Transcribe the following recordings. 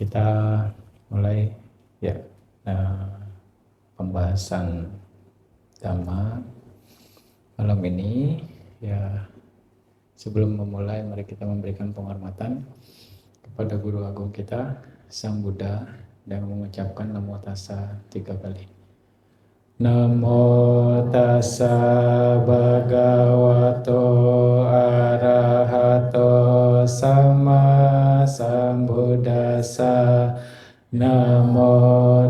kita mulai ya pembahasan Dhamma malam ini. Ya, sebelum memulai, mari kita memberikan penghormatan kepada Guru Agung kita, Sang Buddha, dan mengucapkan Namo Tassa 3 kali. Namo tassa bhagavato arahato sama sambuddhassa. Namo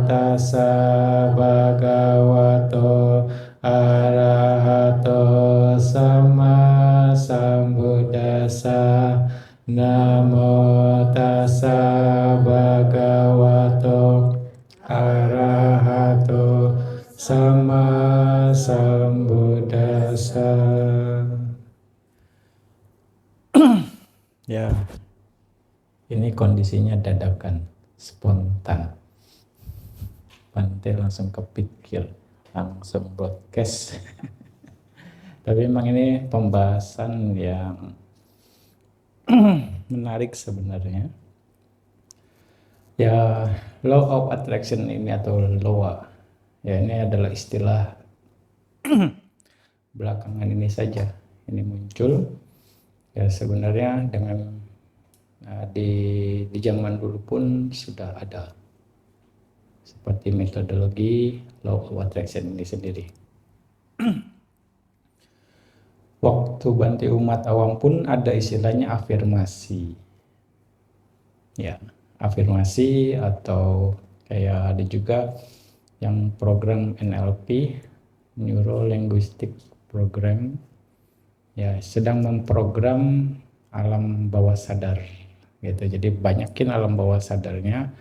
tassa bhagavato arahato sama sambuddhassa. Namo tassa bhagavato arahato sama sambuddhassa. Ya, ini kondisinya dadakan, spontan. Bante langsung kepikir, langsung broadcast. Tapi memang ini pembahasan yang menarik sebenarnya. Ya, law of attraction ini atau LOA. Ya, ini adalah istilah belakangan ini saja ini muncul. Ya, sebenarnya dengan di zaman dulu pun sudah ada seperti metodologi law of attraction ini sendiri. Waktu Bante umat awam pun ada istilahnya afirmasi. Ya, afirmasi atau kayak ada juga yang program NLP, Neuro Linguistic Program, ya sedang memprogram alam bawah sadar gitu. Jadi banyakin alam bawah sadarnya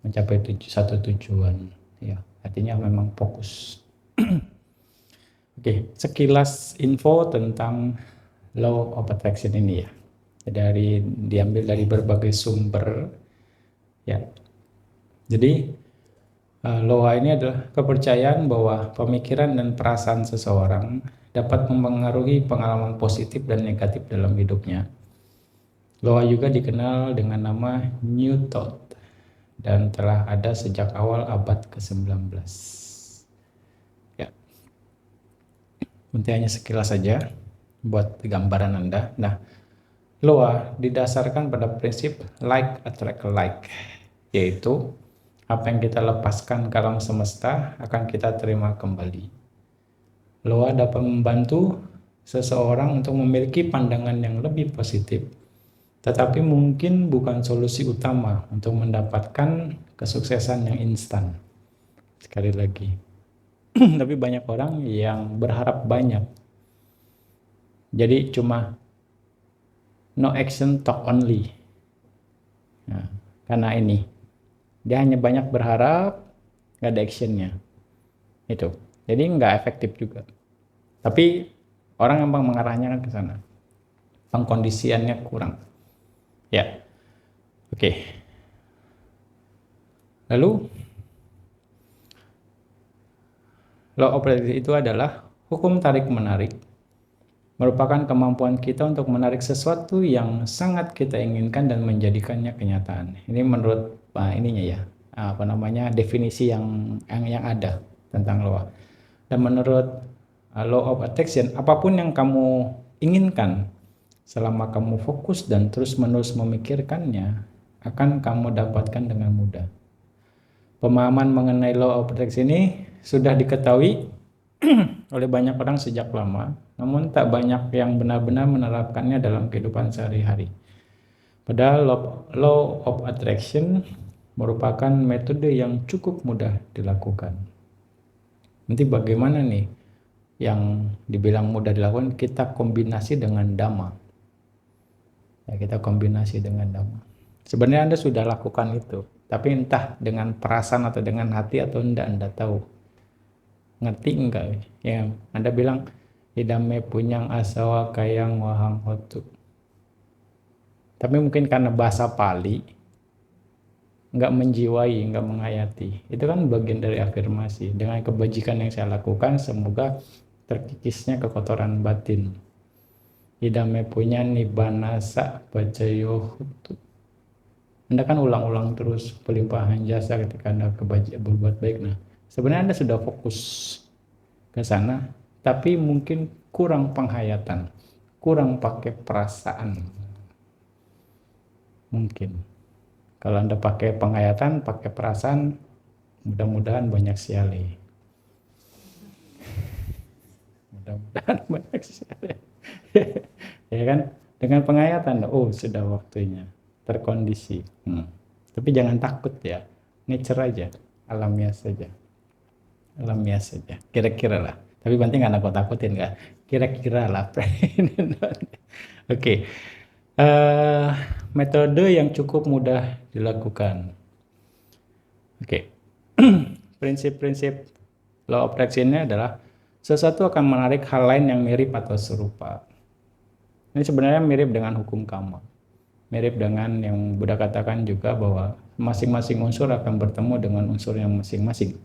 mencapai satu tujuan, ya artinya memang fokus. Oke, sekilas info tentang law of attraction ini ya, diambil dari berbagai sumber ya. Jadi LOA ini adalah kepercayaan bahwa pemikiran dan perasaan seseorang dapat mempengaruhi pengalaman positif dan negatif dalam hidupnya. LOA juga dikenal dengan nama New Thought dan telah ada sejak awal abad ke-19. Ya. Nanti hanya sekilas saja buat gambaran Anda. Nah, LOA didasarkan pada prinsip like attract like, yaitu apa yang kita lepaskan ke alam semesta akan kita terima kembali. LOA dapat membantu seseorang untuk memiliki pandangan yang lebih positif, tetapi mungkin bukan solusi utama untuk mendapatkan kesuksesan yang instan. Sekali lagi, tapi banyak orang yang berharap banyak. Jadi cuma no action talk only. Nah, karena ini dia hanya banyak berharap, nggak ada actionnya. Itu. Jadi nggak efektif juga. Tapi orang emang mengarahnya kan ke sana. Pengkondisiannya kurang. Ya. Oke. Lalu law of attraction itu adalah hukum tarik-menarik. Merupakan kemampuan kita untuk menarik sesuatu yang sangat kita inginkan dan menjadikannya kenyataan. Ini menurut ininya ya, definisi yang ada tentang law. Dan menurut law of attraction, apapun yang kamu inginkan, selama kamu fokus dan terus-menerus memikirkannya, akan kamu dapatkan dengan mudah. Pemahaman mengenai law of attraction ini sudah diketahui oleh banyak orang sejak lama, namun tak banyak yang benar-benar menerapkannya dalam kehidupan sehari-hari. Padahal law of attraction merupakan metode yang cukup mudah dilakukan. Nanti bagaimana nih yang dibilang mudah dilakukan? Kita kombinasi dengan Dhamma. Ya, kita kombinasi dengan Dhamma. Sebenarnya Anda sudah lakukan itu, tapi entah dengan perasaan atau dengan hati atau enggak, Anda tahu. Ngerti enggak? Ya, Anda bilang idame punyang asawa kayang wahang hotu. Tapi mungkin karena bahasa Pali enggak menjiwai, enggak menghayati. Itu kan bagian dari afirmasi. Dengan kebajikan yang saya lakukan, semoga terkikisnya kekotoran batin. Idame punya nibbanasa pacayo hotu. Anda kan ulang-ulang terus pelimpahan jasa ketika Anda berbuat baik. Nah, sebenarnya Anda sudah fokus ke sana, tapi mungkin kurang penghayatan, kurang pakai perasaan. Mungkin. Kalau Anda pakai penghayatan, pakai perasaan, mudah-mudahan banyak sekali. Mudah-mudahan banyak sekali. Ya kan? Dengan penghayatan, oh sudah waktunya, terkondisi. Tapi jangan takut ya, nature aja, alamiah saja. Alamiah saja, kira-kira lah. Tapi penting nggak nakut-nakutin nggak? Kira-kira lah. Oke. Metode yang cukup mudah dilakukan. Oke. Prinsip-prinsip law of attraction-nya adalah sesuatu akan menarik hal lain yang mirip atau serupa. Ini sebenarnya mirip dengan hukum karma. Mirip dengan yang Buddha katakan juga bahwa masing-masing unsur akan bertemu dengan unsur yang masing-masing.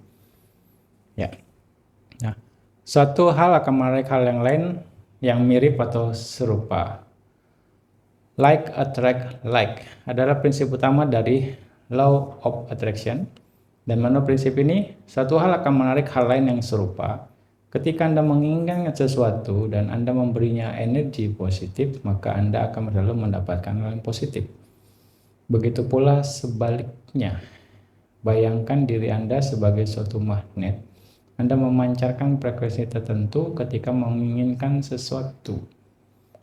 Ya. Nah, suatu hal akan menarik hal yang lain yang mirip atau serupa. Like attract like adalah prinsip utama dari law of attraction. Dan menurut prinsip ini, satu hal akan menarik hal lain yang serupa. Ketika Anda menginginkan sesuatu dan Anda memberinya energi positif, maka Anda akan selalu mendapatkan hal yang positif. Begitu pula sebaliknya. Bayangkan diri Anda sebagai suatu magnet. Anda memancarkan frekuensi tertentu ketika menginginkan sesuatu.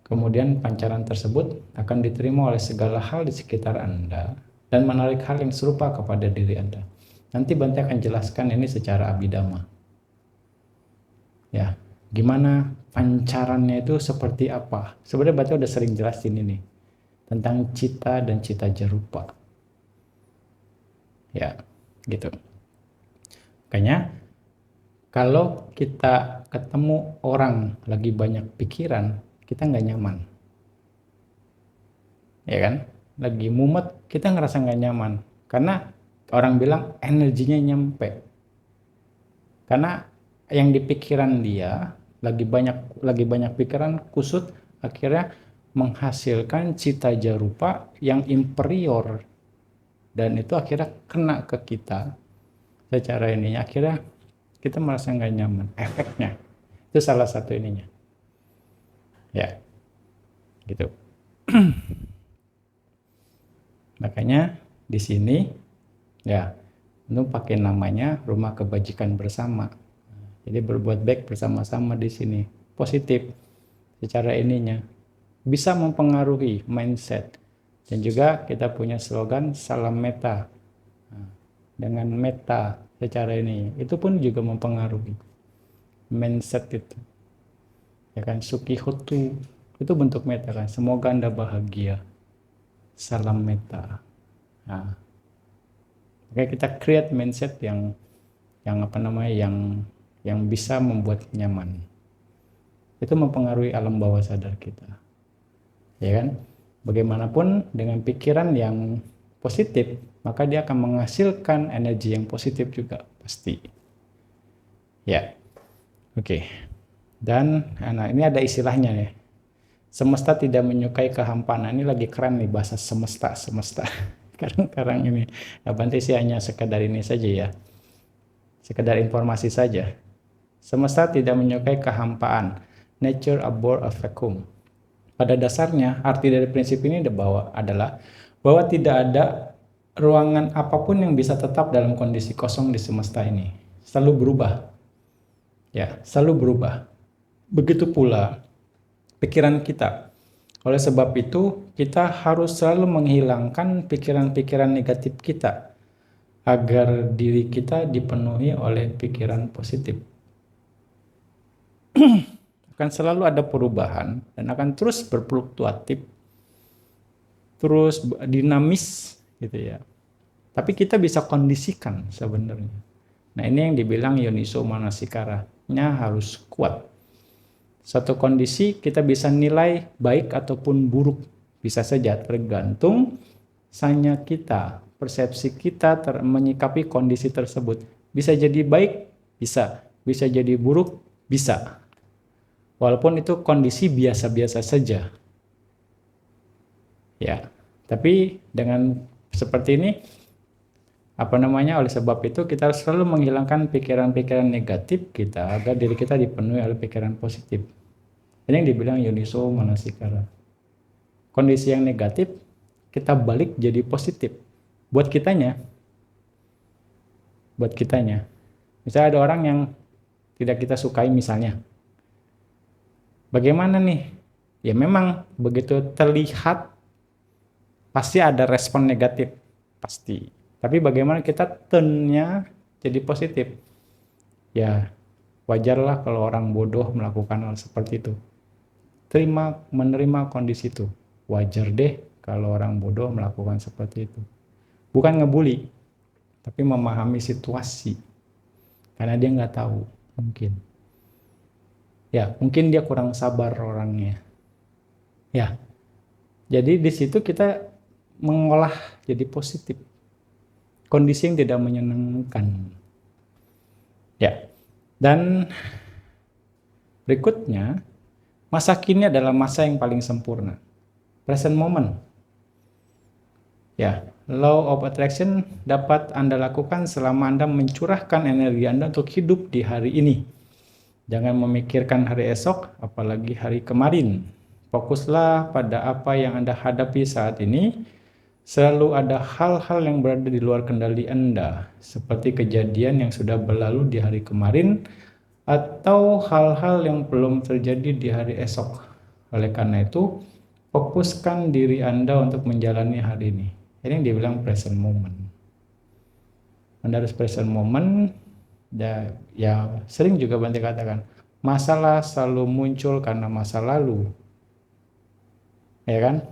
Kemudian pancaran tersebut akan diterima oleh segala hal di sekitar Anda dan menarik hal yang serupa kepada diri Anda. Nanti Bante akan jelaskan ini secara abhidhamma. Ya, gimana pancarannya itu seperti apa? Sebenarnya Bante udah sering jelasin ini tentang cita dan cita jerupa. Ya, gitu. Makanya kalau kita ketemu orang lagi banyak pikiran, kita nggak nyaman. Ya kan? Lagi mumet, kita ngerasa nggak nyaman. Karena orang bilang energinya nyampe. Karena yang di pikiran dia lagi banyak pikiran kusut, akhirnya menghasilkan cita jerupa yang inferior, dan itu akhirnya kena ke kita secara ininya, akhirnya kita merasa nggak nyaman. Efeknya itu salah satu ininya, ya gitu. Makanya di sini ya, itu pakai namanya rumah kebajikan bersama. Jadi berbuat baik bersama-sama di sini. Positif secara ininya. Bisa mempengaruhi mindset. Dan juga kita punya slogan salam meta. Dengan meta secara ini, itu pun juga mempengaruhi mindset itu. Ya kan, Sukihotu itu bentuk meta kan. Semoga Anda bahagia. Salam meta. Nah, oke, kita create mindset yang bisa membuat nyaman. Itu mempengaruhi alam bawah sadar kita. Ya kan? Bagaimanapun dengan pikiran yang positif, maka dia akan menghasilkan energi yang positif juga pasti. Ya. Oke. Dan nah ini ada istilahnya ya. Semesta tidak menyukai kehampaan. Ini lagi keren nih bahasa semesta. Sekarang ini. Nah, Bante sih hanya sekedar ini saja ya. Sekedar informasi saja. Semesta tidak menyukai kehampaan. Nature abhor a vacuum. Pada dasarnya, arti dari prinsip ini adalah bahwa tidak ada ruangan apapun yang bisa tetap dalam kondisi kosong di semesta ini. Selalu berubah. Ya, selalu berubah. Begitu pula pikiran kita. Oleh sebab itu, kita harus selalu menghilangkan pikiran-pikiran negatif kita agar diri kita dipenuhi oleh pikiran positif. Akan selalu ada perubahan dan akan terus berfluktuatif, terus dinamis gitu ya. Tapi kita bisa kondisikan sebenarnya. Nah, ini yang dibilang Yoniso Manasikara-nya harus kuat. Satu kondisi kita bisa nilai baik ataupun buruk, bisa saja tergantung sanya kita, persepsi kita menyikapi kondisi tersebut. Bisa jadi baik, bisa jadi buruk, bisa. Walaupun itu kondisi biasa-biasa saja. Ya, tapi dengan seperti ini, oleh sebab itu kita harus selalu menghilangkan pikiran-pikiran negatif kita agar diri kita dipenuhi oleh pikiran positif. Ini yang dibilang Yuniso Manasikara. Kondisi yang negatif kita balik jadi positif buat kitanya. Misalnya ada orang yang tidak kita sukai misalnya. Bagaimana nih? Ya memang begitu terlihat pasti ada respon negatif, pasti. Tapi bagaimana kita turn-nya jadi positif? Ya wajarlah kalau orang bodoh melakukan hal seperti itu. Menerima kondisi itu. Wajar deh kalau orang bodoh melakukan seperti itu. Bukan ngebully, tapi memahami situasi. Karena dia nggak tahu, mungkin. Ya, mungkin dia kurang sabar orangnya. Ya, jadi di situ kita mengolah jadi positif. Kondisi yang tidak menyenangkan. Ya, dan berikutnya, masa kini adalah masa yang paling sempurna. Present moment. Ya, law of attraction dapat Anda lakukan selama Anda mencurahkan energi Anda untuk hidup di hari ini. Jangan memikirkan hari esok, apalagi hari kemarin. Fokuslah pada apa yang Anda hadapi saat ini. Selalu ada hal-hal yang berada di luar kendali Anda, seperti kejadian yang sudah berlalu di hari kemarin, atau hal-hal yang belum terjadi di hari esok. Oleh karena itu, fokuskan diri Anda untuk menjalani hari ini. Ini yang dibilang present moment. Anda harus present moment. Ya sering juga Bante katakan, masalah selalu muncul karena masa lalu. Ya kan?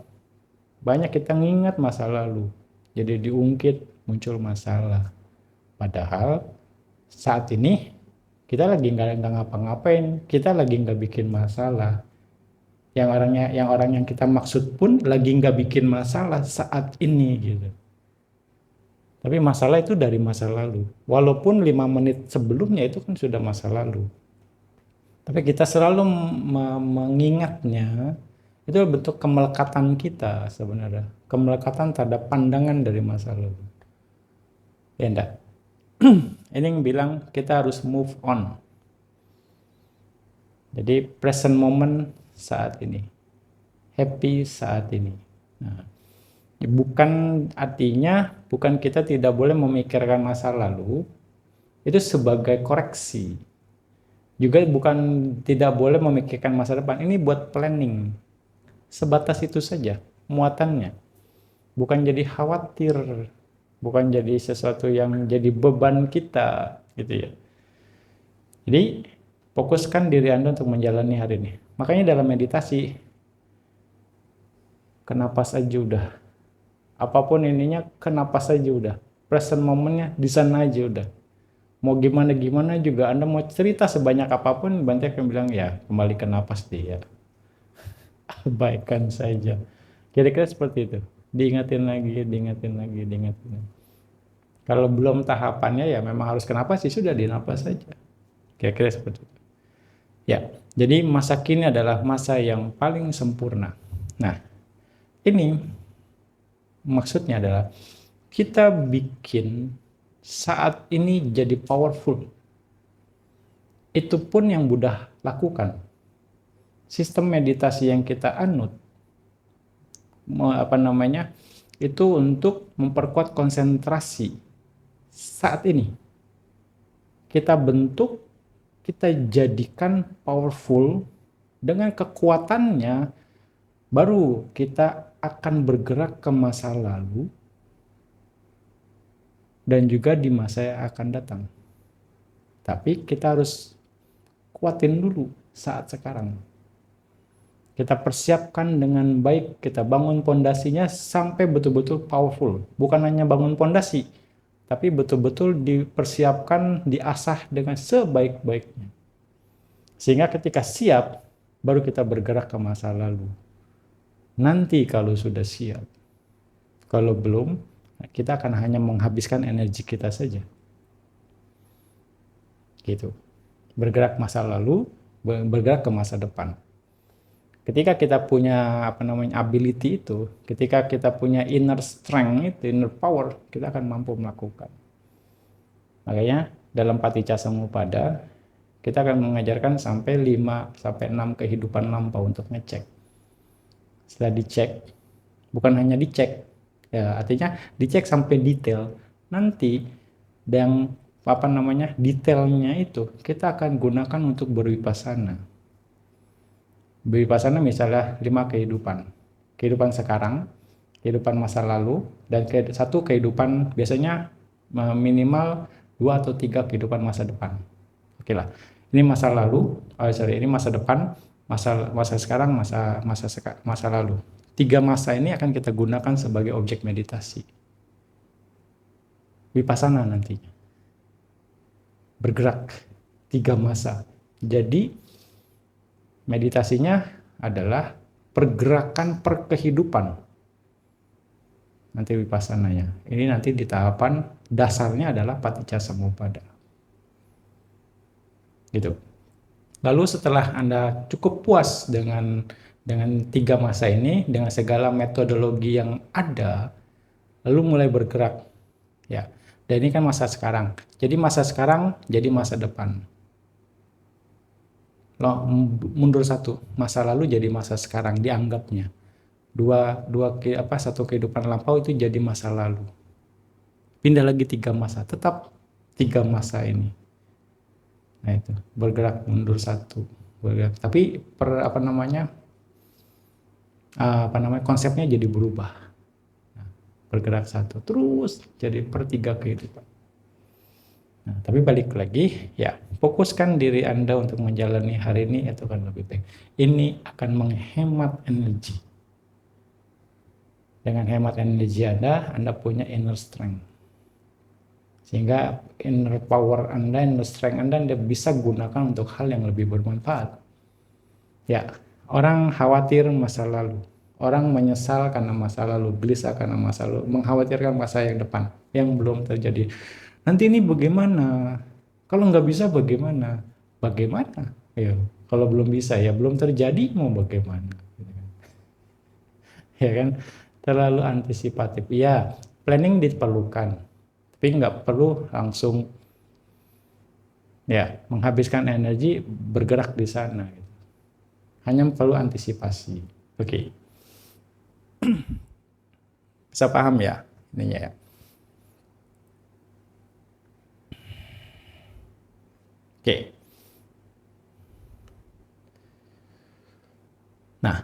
Banyak kita ngingat masa lalu, jadi diungkit muncul masalah. Padahal saat ini kita lagi nggak ngapa-ngapain, kita lagi nggak bikin masalah. Yang orang yang kita maksud pun lagi nggak bikin masalah saat ini gitu. Tapi masalah itu dari masa lalu. Walaupun 5 menit sebelumnya itu kan sudah masa lalu. Tapi kita selalu mengingatnya. Itu bentuk kemelekatan kita sebenarnya. Kemelekatan terhadap pandangan dari masa lalu. Ya enggak? Ini yang bilang kita harus move on. Jadi present moment saat ini. Happy saat ini. Nah, bukan kita tidak boleh memikirkan masa lalu. Itu sebagai koreksi. Juga bukan tidak boleh memikirkan masa depan. Ini buat planning. Sebatas itu saja muatannya. Bukan jadi khawatir, bukan jadi sesuatu yang jadi beban kita gitu ya. Jadi fokuskan diri Anda untuk menjalani hari ini. Makanya dalam meditasi kenapa saja udah. Apapun ininya kenapa saja udah. Present momennya di sana aja udah. Mau gimana juga Anda mau cerita sebanyak apapun, Bante akan bilang ya kembali ke napas deh ya. Abaikan saja. Kira-kira seperti itu. Diingatin lagi. Kalau belum tahapannya ya memang harus kenapa sih sudah di napas saja. Kira-kira seperti itu. Ya, jadi masa kini adalah masa yang paling sempurna. Nah, ini maksudnya adalah kita bikin saat ini jadi powerful. Itu pun yang Buddha lakukan. Sistem meditasi yang kita anut itu untuk memperkuat konsentrasi saat ini. Kita bentuk, kita jadikan powerful, dengan kekuatannya baru kita akan bergerak ke masa lalu dan juga di masa yang akan datang. Tapi kita harus kuatin dulu saat sekarang. Kita persiapkan dengan baik, kita bangun pondasinya sampai betul-betul powerful. Bukan hanya bangun pondasi, tapi betul-betul dipersiapkan, diasah dengan sebaik-baiknya. Sehingga ketika siap, baru kita bergerak ke masa lalu. Nanti kalau sudah siap. Kalau belum, kita akan hanya menghabiskan energi kita saja. Gitu. Bergerak masa lalu, bergerak ke masa depan. Ketika kita punya ability itu, ketika kita punya inner strength itu, inner power, kita akan mampu melakukan. Makanya dalam Paticca Samuppada kita akan mengajarkan sampai 5 sampai 6 kehidupan lampau untuk ngecek. Setelah dicek, bukan hanya dicek, ya artinya dicek sampai detail. Nanti yang detailnya itu kita akan gunakan untuk berwipasana. Berwipasana misalnya 5 kehidupan. Kehidupan sekarang, kehidupan masa lalu, dan satu kehidupan biasanya minimal 2 atau 3 kehidupan masa depan. Oke lah. Ini masa lalu, ini masa depan, masa sekarang, masa lalu. 3 masa ini akan kita gunakan sebagai objek meditasi. Vipassana nantinya. Bergerak 3 masa. Jadi meditasinya adalah pergerakan per kehidupan. Nanti vipassananya. Ini nanti di tahapan dasarnya adalah Paticca Samuppada. Gitu. Lalu setelah Anda cukup puas dengan 3 masa ini, dengan segala metodologi yang ada, lalu mulai bergerak. Ya. Dan ini kan masa sekarang. Jadi masa sekarang jadi masa depan. Loh, mundur satu, masa lalu jadi masa sekarang dianggapnya. Satu kehidupan lampau itu jadi masa lalu. Pindah lagi 3 masa, tetap 3 masa ini. Nah itu, bergerak mundur satu, bergerak. Tapi konsepnya jadi berubah. Nah, bergerak satu, terus jadi per 3 kehidupan. Nah, tapi balik lagi, ya fokuskan diri Anda untuk menjalani hari ini, itu akan lebih baik. Ini akan menghemat energi. Dengan hemat energi Anda punya inner strength. Sehingga inner power Anda, inner strength Anda bisa gunakan untuk hal yang lebih bermanfaat. Ya, orang khawatir masa lalu. Orang menyesal karena masa lalu, gelisah karena masa lalu, mengkhawatirkan masa yang depan, yang belum terjadi. Nanti ini bagaimana? Kalau nggak bisa bagaimana? Bagaimana? Ya, kalau belum bisa, ya belum terjadi, mau bagaimana? Ya kan? Terlalu antisipatif. Ya, planning diperlukan. Tapi nggak perlu langsung ya menghabiskan energi bergerak di sana. Hanya perlu antisipasi. Oke. Bisa paham ya ininya ya. Oke. Nah,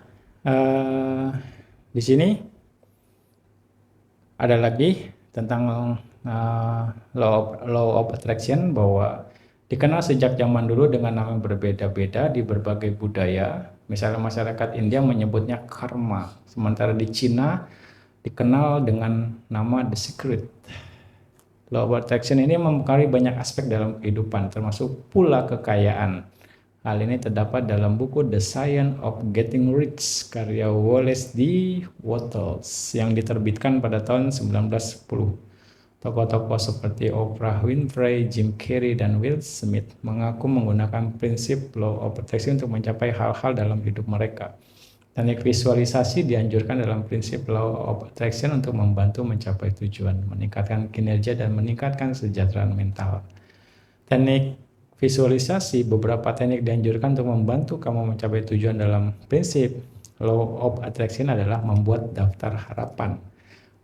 di sini ada lagi tentang law of attraction, bahwa dikenal sejak zaman dulu dengan nama berbeda-beda di berbagai budaya. Misalnya masyarakat India menyebutnya karma, sementara di Cina dikenal dengan nama the secret. Law of attraction ini mempengaruhi banyak aspek dalam kehidupan, termasuk pula kekayaan. Hal ini terdapat dalam buku The Science of Getting Rich karya Wallace D. Wattles yang diterbitkan pada tahun 1910. Tokoh-tokoh seperti Oprah Winfrey, Jim Carrey, dan Will Smith mengaku menggunakan prinsip Law of Attraction untuk mencapai hal-hal dalam hidup mereka. Teknik visualisasi dianjurkan dalam prinsip Law of Attraction untuk membantu mencapai tujuan, meningkatkan kinerja, dan meningkatkan kesejahteraan mental. Teknik visualisasi, beberapa teknik dianjurkan untuk membantu kamu mencapai tujuan dalam prinsip Law of Attraction adalah membuat daftar harapan,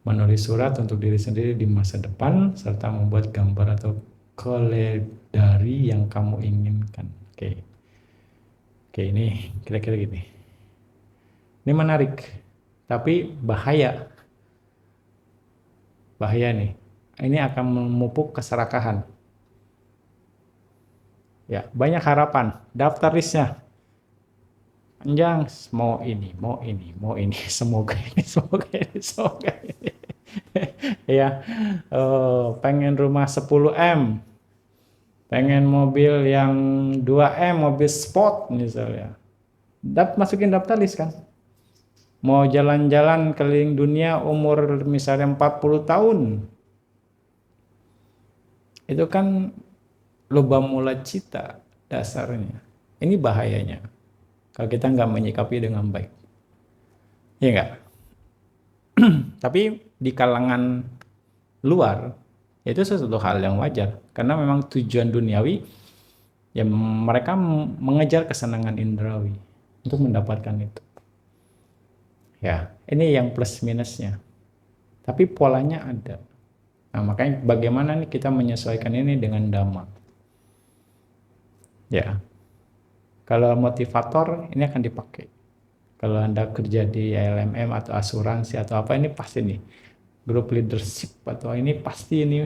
menulis surat untuk diri sendiri di masa depan, serta membuat gambar atau koledari yang kamu inginkan. Oke, ini kira-kira gini. Ini menarik, tapi bahaya. Bahaya nih. Ini akan memupuk keserakahan. Ya, banyak harapan. Daftar listnya. Panjang, mau ini, semoga ini, semoga ini. Ya, pengen rumah 10M, pengen mobil yang 2M, mobil sport misalnya. Masukin daftar list kan. Mau jalan-jalan keliling dunia umur misalnya 40 tahun. Itu kan lubang mula cita dasarnya. Ini bahayanya. kalau kita nggak menyikapi dengan baik. Iya nggak? Tapi di kalangan luar itu sesuatu hal yang wajar karena memang tujuan duniawi ya mereka mengejar kesenangan indrawi untuk mendapatkan itu. Ya, ini yang plus minusnya. Tapi polanya ada. Nah, makanya bagaimana nih kita menyesuaikan ini dengan dhamma. Ya. Kalau motivator ini akan dipakai. Kalau Anda kerja di LMM atau asuransi atau apa, ini pasti nih grup leadership atau ini pasti ini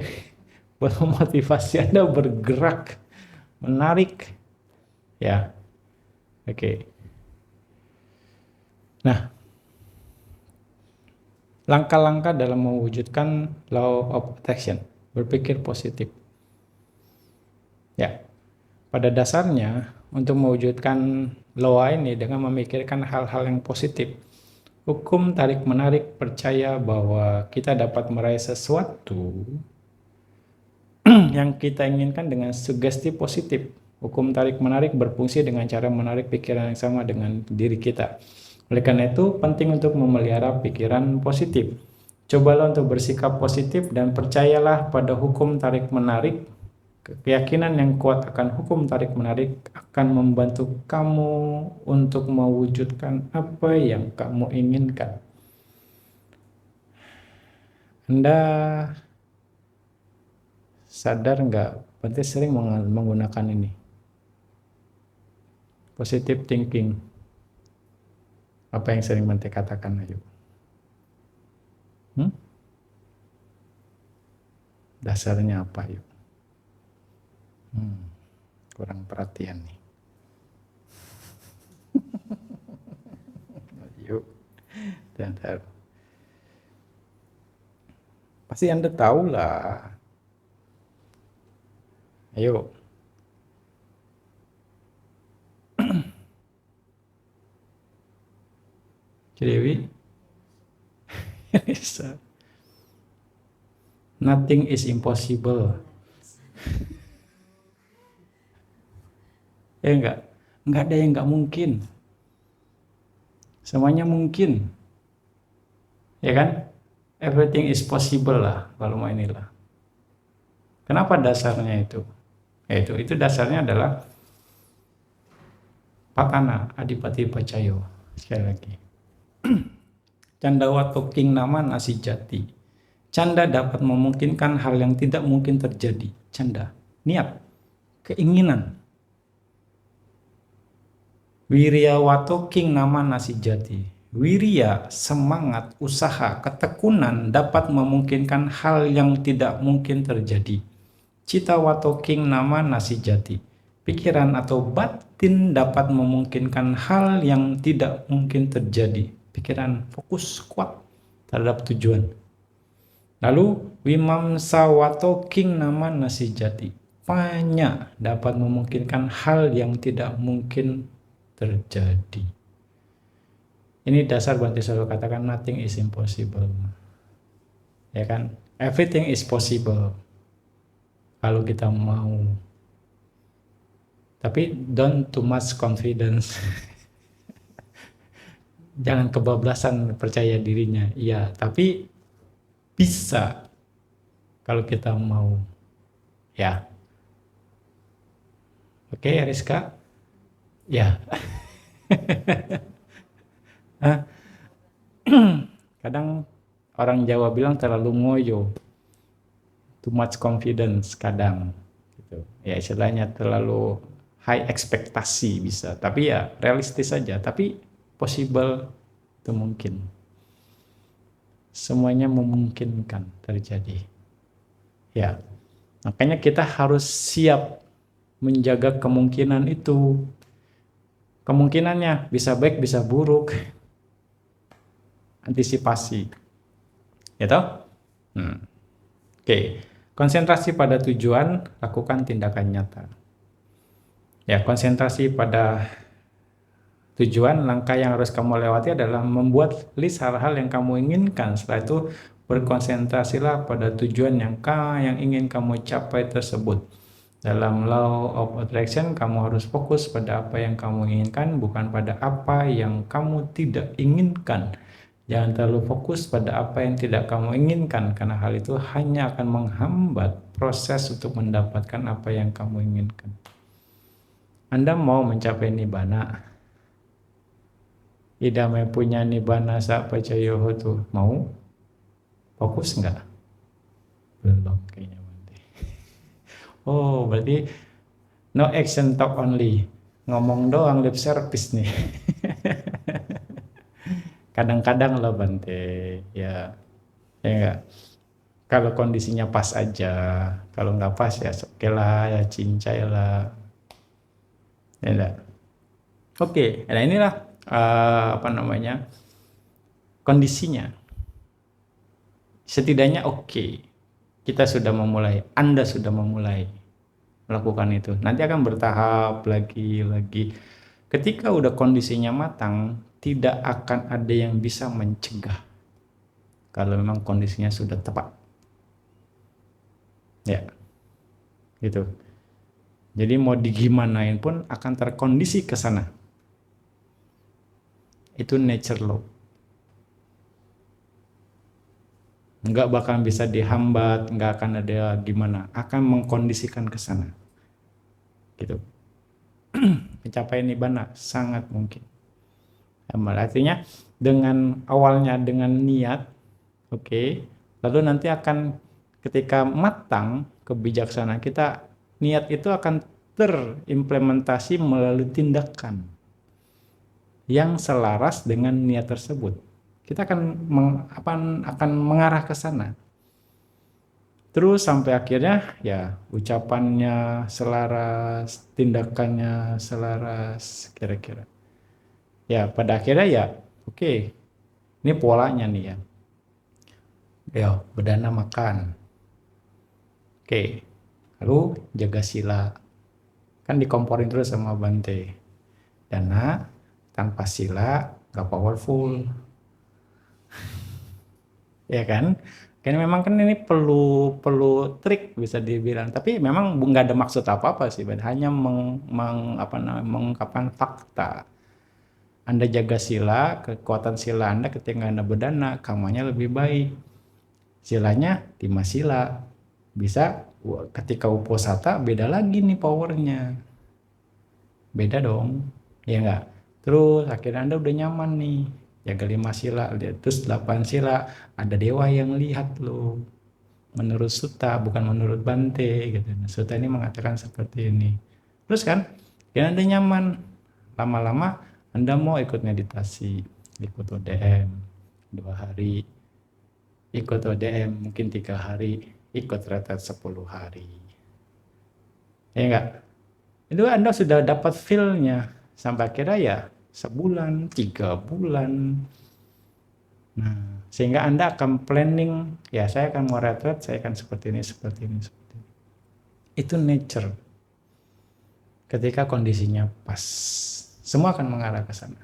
buat memotivasi Anda bergerak, menarik. Ya. Oke. Nah, langkah-langkah dalam mewujudkan law of attraction, berpikir positif. Ya. Pada dasarnya untuk mewujudkan law ini dengan memikirkan hal-hal yang positif. Hukum tarik-menarik percaya bahwa kita dapat meraih sesuatu yang kita inginkan dengan sugesti positif. Hukum tarik-menarik berfungsi dengan cara menarik pikiran yang sama dengan diri kita. Oleh karena itu, penting untuk memelihara pikiran positif. Cobalah untuk bersikap positif dan percayalah pada hukum tarik-menarik. Keyakinan yang kuat akan hukum tarik-menarik akan membantu kamu untuk mewujudkan apa yang kamu inginkan. Anda sadar nggak? Berarti sering menggunakan ini. Positive thinking. Apa yang sering Bante katakan, ayo? Dasarnya apa, yuk? Kurang perhatian nih. Yuk, dan pasti Anda tahu lah. Ayo. Dewi. Nothing is impossible. Ya enggak ada yang enggak mungkin. Semuanya mungkin. Ya kan? Everything is possible lah kalau mau inilah. Kenapa dasarnya itu? Itu dasarnya adalah Patana Adipati Pacayo. Sekali lagi. Candawato King Nama Nasi Jati. Canda dapat memungkinkan hal yang tidak mungkin terjadi. Canda, niat, keinginan. Wiryawato King Nama Nasi Jati. Wirya, semangat, usaha, ketekunan dapat memungkinkan hal yang tidak mungkin terjadi. Citawato King Nama Nasi Jati. Pikiran atau batin dapat memungkinkan hal yang tidak mungkin terjadi. Pikiran fokus kuat terhadap tujuan. Lalu Wimamsawato King Nama Nasi Jati. Panya dapat memungkinkan hal yang tidak mungkin terjadi. Ini dasar Bante selalu katakan nothing is impossible. Ya kan? Everything is possible. Kalau kita mau. Tapi don't too much confidence. Jangan kebablasan percaya dirinya. Iya, tapi bisa kalau kita mau. Ya. Oke, Rizka? Ya. Kadang orang Jawa bilang terlalu ngoyo. Too much confidence kadang. Gitu. Ya istilahnya terlalu high ekspektasi bisa. Tapi ya realistis saja. Tapi possible itu mungkin. Semuanya memungkinkan terjadi. Ya. Makanya kita harus siap menjaga kemungkinan itu. Kemungkinannya bisa baik, bisa buruk. Antisipasi. Ya toh? Oke. Konsentrasi pada tujuan, lakukan tindakan nyata. Ya, konsentrasi pada tujuan, langkah yang harus kamu lewati adalah membuat list hal-hal yang kamu inginkan. Setelah itu berkonsentrasilah pada tujuan yang ingin kamu capai tersebut. Dalam law of attraction, kamu harus fokus pada apa yang kamu inginkan, bukan pada apa yang kamu tidak inginkan. Jangan terlalu fokus pada apa yang tidak kamu inginkan, karena hal itu hanya akan menghambat proses untuk mendapatkan apa yang kamu inginkan. Anda mau mencapai nibbana, idame punya nibbana sa pacayoho tuh, mau? Fokus nggak? Belum kayaknya. Oh, berarti no action talk only. Ngomong doang lip service nih. Kadang-kadang loh Bante, ya enggak. Kalau kondisinya pas aja, kalau nggak pas ya oke lah, ya cincai lah. Ya enggak. Oke, nah inilah apa namanya kondisinya. Setidaknya oke, kita sudah memulai, Anda sudah memulai melakukan itu. Nanti akan bertahap lagi. Ketika udah kondisinya matang, tidak akan ada yang bisa mencegah kalau memang kondisinya sudah tepat. Ya, gitu. Jadi mau digimanain pun akan terkondisi ke sana. Itu nature law. Nggak bakal bisa dihambat, nggak akan ada gimana, akan mengkondisikan ke sana. Gitu. Pencapaian nibbana sangat mungkin. Artinya dengan awalnya dengan niat, oke, lalu nanti akan ketika matang kebijaksanaan kita, niat itu akan terimplementasi melalui tindakan yang selaras dengan niat tersebut. Kita akan mengarah ke sana. Terus sampai akhirnya ya ucapannya selaras, tindakannya selaras kira-kira. Ya pada akhirnya ya oke, ini polanya nih ya. Ya berdana makan. Oke, lalu jaga sila. Kan dikomporin terus sama Bante. Dana tanpa sila gak powerful. Ya kan? Karena memang kan ini perlu trik bisa dibilang. Tapi memang nggak ada maksud apa-apa sih, hanya mengungkapkan fakta. Anda jaga sila, kekuatan sila Anda ketika Anda berdana, kamunya lebih baik. Silanya 5 sila. Bisa ketika uposata beda lagi nih powernya. Beda dong, ya enggak? Terus akhirnya Anda udah nyaman nih. Jaga 5 sila, terus 8 sila, ada dewa yang lihat loh. Menurut Sutta, bukan menurut Bante gitu. Nah, Sutta ini mengatakan seperti ini. Terus kan, ya Anda nyaman. Lama-lama Anda mau ikut meditasi, ikut ODM 2 hari, ikut ODM mungkin 3 hari, ikut retret 10 hari. Ya enggak? Itu Anda sudah dapat feel-nya sampai akhirnya ya sebulan, 3 bulan. Nah, sehingga Anda akan planning, ya saya akan mau retret, saya akan seperti ini, seperti ini, seperti ini. Itu nature. Ketika kondisinya pas, semua akan mengarah ke sana.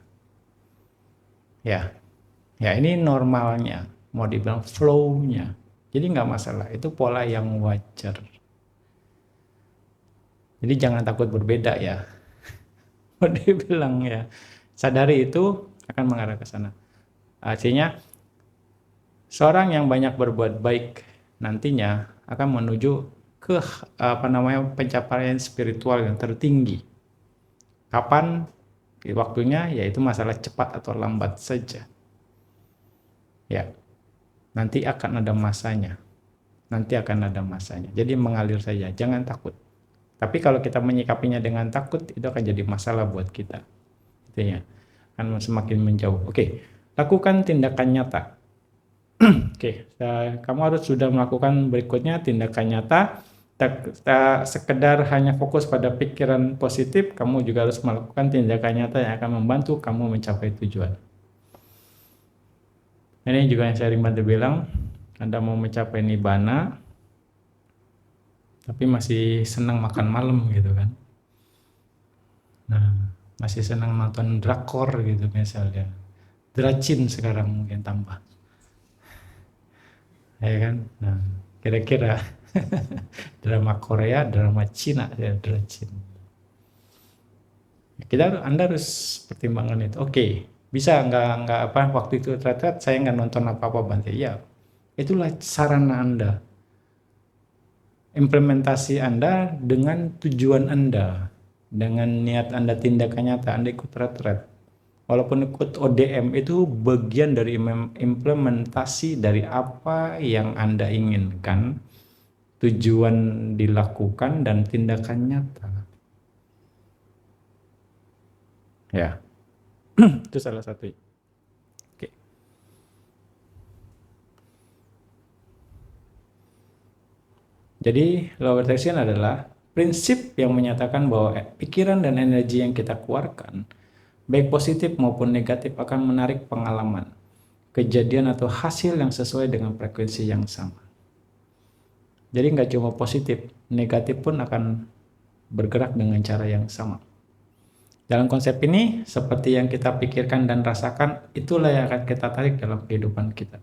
Ya, ya ini normalnya, mau dibilang flow-nya. Jadi nggak masalah, itu pola yang wajar. Jadi jangan takut berbeda ya. Mau dibilang ya, sadari itu akan mengarah ke sana. Artinya seorang yang banyak berbuat baik nantinya akan menuju ke pencapaian spiritual yang tertinggi. Kapan waktunya? Yaitu masalah cepat atau lambat saja. Ya, nanti akan ada masanya. Nanti akan ada masanya. Jadi mengalir saja, jangan takut. Tapi kalau kita menyikapinya dengan takut, itu akan jadi masalah buat kita. Intinya akan semakin menjauh. Oke, lakukan tindakan nyata. Oke, kamu harus sudah melakukan berikutnya tindakan nyata. Tak sekedar hanya fokus pada pikiran positif, kamu juga harus melakukan tindakan nyata yang akan membantu kamu mencapai tujuan. Ini juga yang saya Bante bilang, Anda mau mencapai nibbana, tapi masih senang makan malam gitu kan. Nah, masih senang nonton drakor gitu misalnya. Dracin sekarang mungkin tambah. Ya kan? Nah, kira-kira Drama Korea, drama Cina, ya drama Cina. Anda harus pertimbangkan itu. Oke, bisa nggak apa waktu itu ternyata saya nggak nonton apa-apa Bante. Ya, itulah sarana Anda, implementasi Anda dengan tujuan Anda, dengan niat Anda tindakan nyata, Anda ikut retret. Walaupun ikut ODM itu bagian dari implementasi dari apa yang Anda inginkan, tujuan dilakukan dan tindakan nyata. Ya, itu salah satu. Oke. Jadi law of attraction adalah prinsip yang menyatakan bahwa pikiran dan energi yang kita keluarkan, baik positif maupun negatif, akan menarik pengalaman, kejadian atau hasil yang sesuai dengan frekuensi yang sama. Jadi nggak cuma positif, negatif pun akan bergerak dengan cara yang sama. Dalam konsep ini, seperti yang kita pikirkan dan rasakan, itulah yang akan kita tarik dalam kehidupan kita.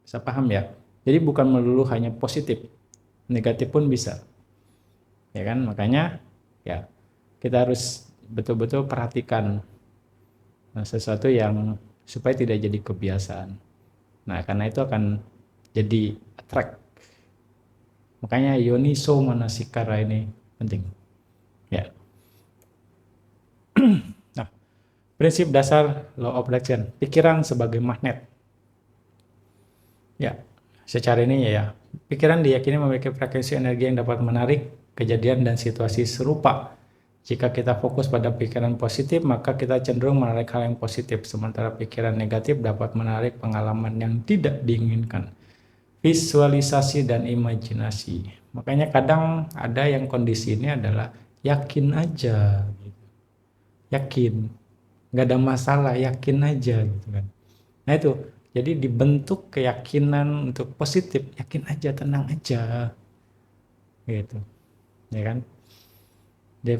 Bisa paham ya? Jadi bukan melulu hanya positif, negatif pun bisa. Ya kan? Makanya ya kita harus betul-betul perhatikan sesuatu yang supaya tidak jadi kebiasaan. Nah, karena itu akan jadi attract. Makanya yoniso manasikara ini penting. Ya. Nah, prinsip dasar law of attraction, pikiran sebagai magnet. Ya, secara ini ya, pikiran diyakini memiliki frekuensi energi yang dapat menarik kejadian dan situasi serupa. Jika kita fokus pada pikiran positif, maka kita cenderung menarik hal yang positif, sementara pikiran negatif dapat menarik pengalaman yang tidak diinginkan. Visualisasi dan imajinasi. Makanya kadang ada yang kondisi ini adalah yakin aja, yakin, nggak ada masalah, yakin aja gitu kan. Nah itu, jadi dibentuk keyakinan untuk positif, yakin aja, tenang aja, gitu, ya kan? Jadi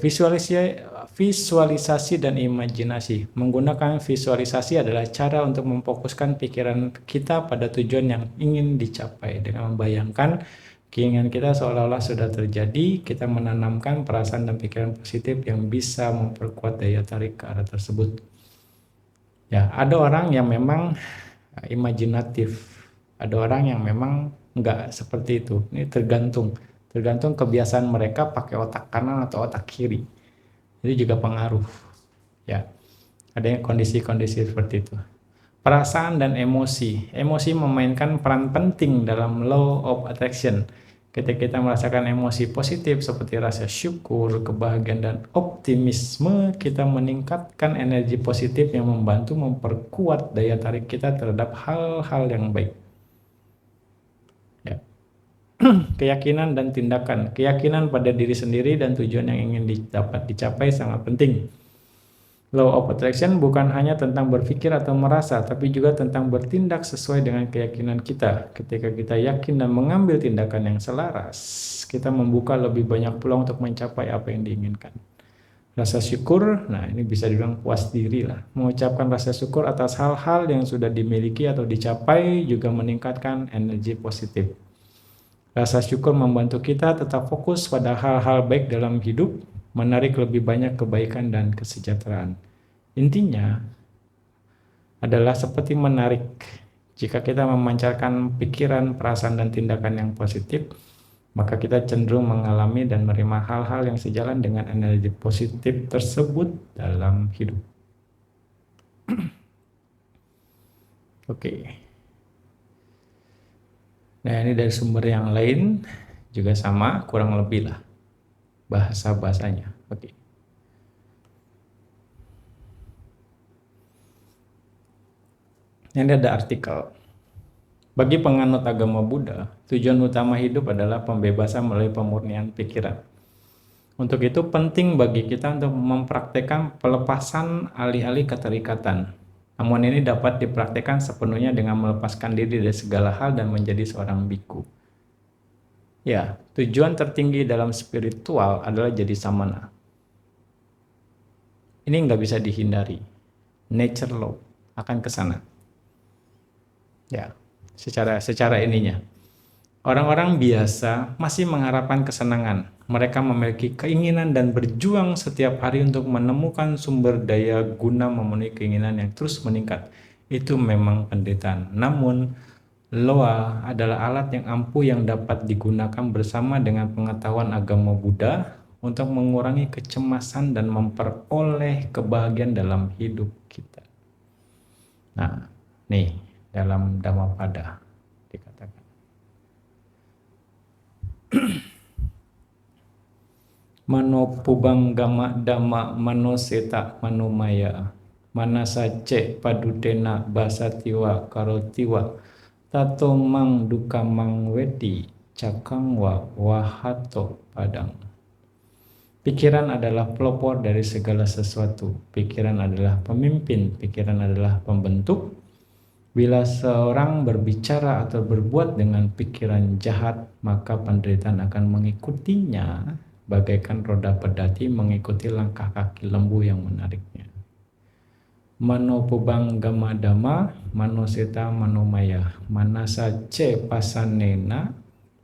visualisasi dan imajinasi. Menggunakan visualisasi adalah cara untuk memfokuskan pikiran kita pada tujuan yang ingin dicapai. Dengan membayangkan keinginan kita seolah-olah sudah terjadi, kita menanamkan perasaan dan pikiran positif yang bisa memperkuat daya tarik ke arah tersebut. Ya, ada orang yang memang imajinatif, ada orang yang memang enggak seperti itu. Ini tergantung kebiasaan mereka pakai otak kanan atau otak kiri. Itu juga pengaruh. Ya, ada yang kondisi-kondisi seperti itu. Perasaan dan emosi memainkan peran penting dalam law of attraction. Ketika kita merasakan emosi positif seperti rasa syukur, kebahagiaan, dan optimisme, kita meningkatkan energi positif yang membantu memperkuat daya tarik kita terhadap hal-hal yang baik. Ya. Keyakinan dan tindakan. Keyakinan pada diri sendiri dan tujuan yang ingin dapat dicapai sangat penting. Law of attraction bukan hanya tentang berpikir atau merasa, tapi juga tentang bertindak sesuai dengan keyakinan kita. Ketika kita yakin dan mengambil tindakan yang selaras, kita membuka lebih banyak peluang untuk mencapai apa yang diinginkan. Rasa syukur, nah ini bisa dibilang puas diri lah. Mengucapkan rasa syukur atas hal-hal yang sudah dimiliki atau dicapai juga meningkatkan energi positif. Rasa syukur membantu kita tetap fokus pada hal-hal baik dalam hidup, menarik lebih banyak kebaikan dan kesejahteraan. Intinya adalah seperti menarik. Jika kita memancarkan pikiran, perasaan, dan tindakan yang positif, maka kita cenderung mengalami dan menerima hal-hal yang sejalan dengan energi positif tersebut dalam hidup. Oke. Nah, ini dari sumber yang lain juga sama, kurang lebih lah bahasa-bahasanya. Oke. Ini ada artikel. Bagi penganut agama Buddha, tujuan utama hidup adalah pembebasan melalui pemurnian pikiran. Untuk itu penting bagi kita untuk mempraktekkan pelepasan alih-alih keterikatan. Namun ini dapat dipraktekkan sepenuhnya dengan melepaskan diri dari segala hal dan menjadi seorang biku. Ya, tujuan tertinggi dalam spiritual adalah jadi samana. Ini nggak bisa dihindari. Nature law akan ke sana. Ya, secara ininya. Orang-orang biasa masih mengharapkan kesenangan. Mereka memiliki keinginan dan berjuang setiap hari untuk menemukan sumber daya guna memenuhi keinginan yang terus meningkat. Itu memang penderitaan. Namun, Loa adalah alat yang ampuh yang dapat digunakan bersama dengan pengetahuan agama Buddha untuk mengurangi kecemasan dan memperoleh kebahagiaan dalam hidup kita. Nah, nih dalam Dhammapada dikatakan. Manopubangama dhamma manoseta manomaya manasace padudena basatiwa karotiwa tato mang duka mang wedi cakangwa wahato padang. Pikiran adalah pelopor dari segala sesuatu. Pikiran adalah pemimpin, pikiran adalah pembentuk. Bila seorang berbicara atau berbuat dengan pikiran jahat, maka penderitaan akan mengikutinya bagaikan roda pedati mengikuti langkah kaki lembu yang menariknya. Manopubangama dhamma manoseta manomaya manasa ce pasanena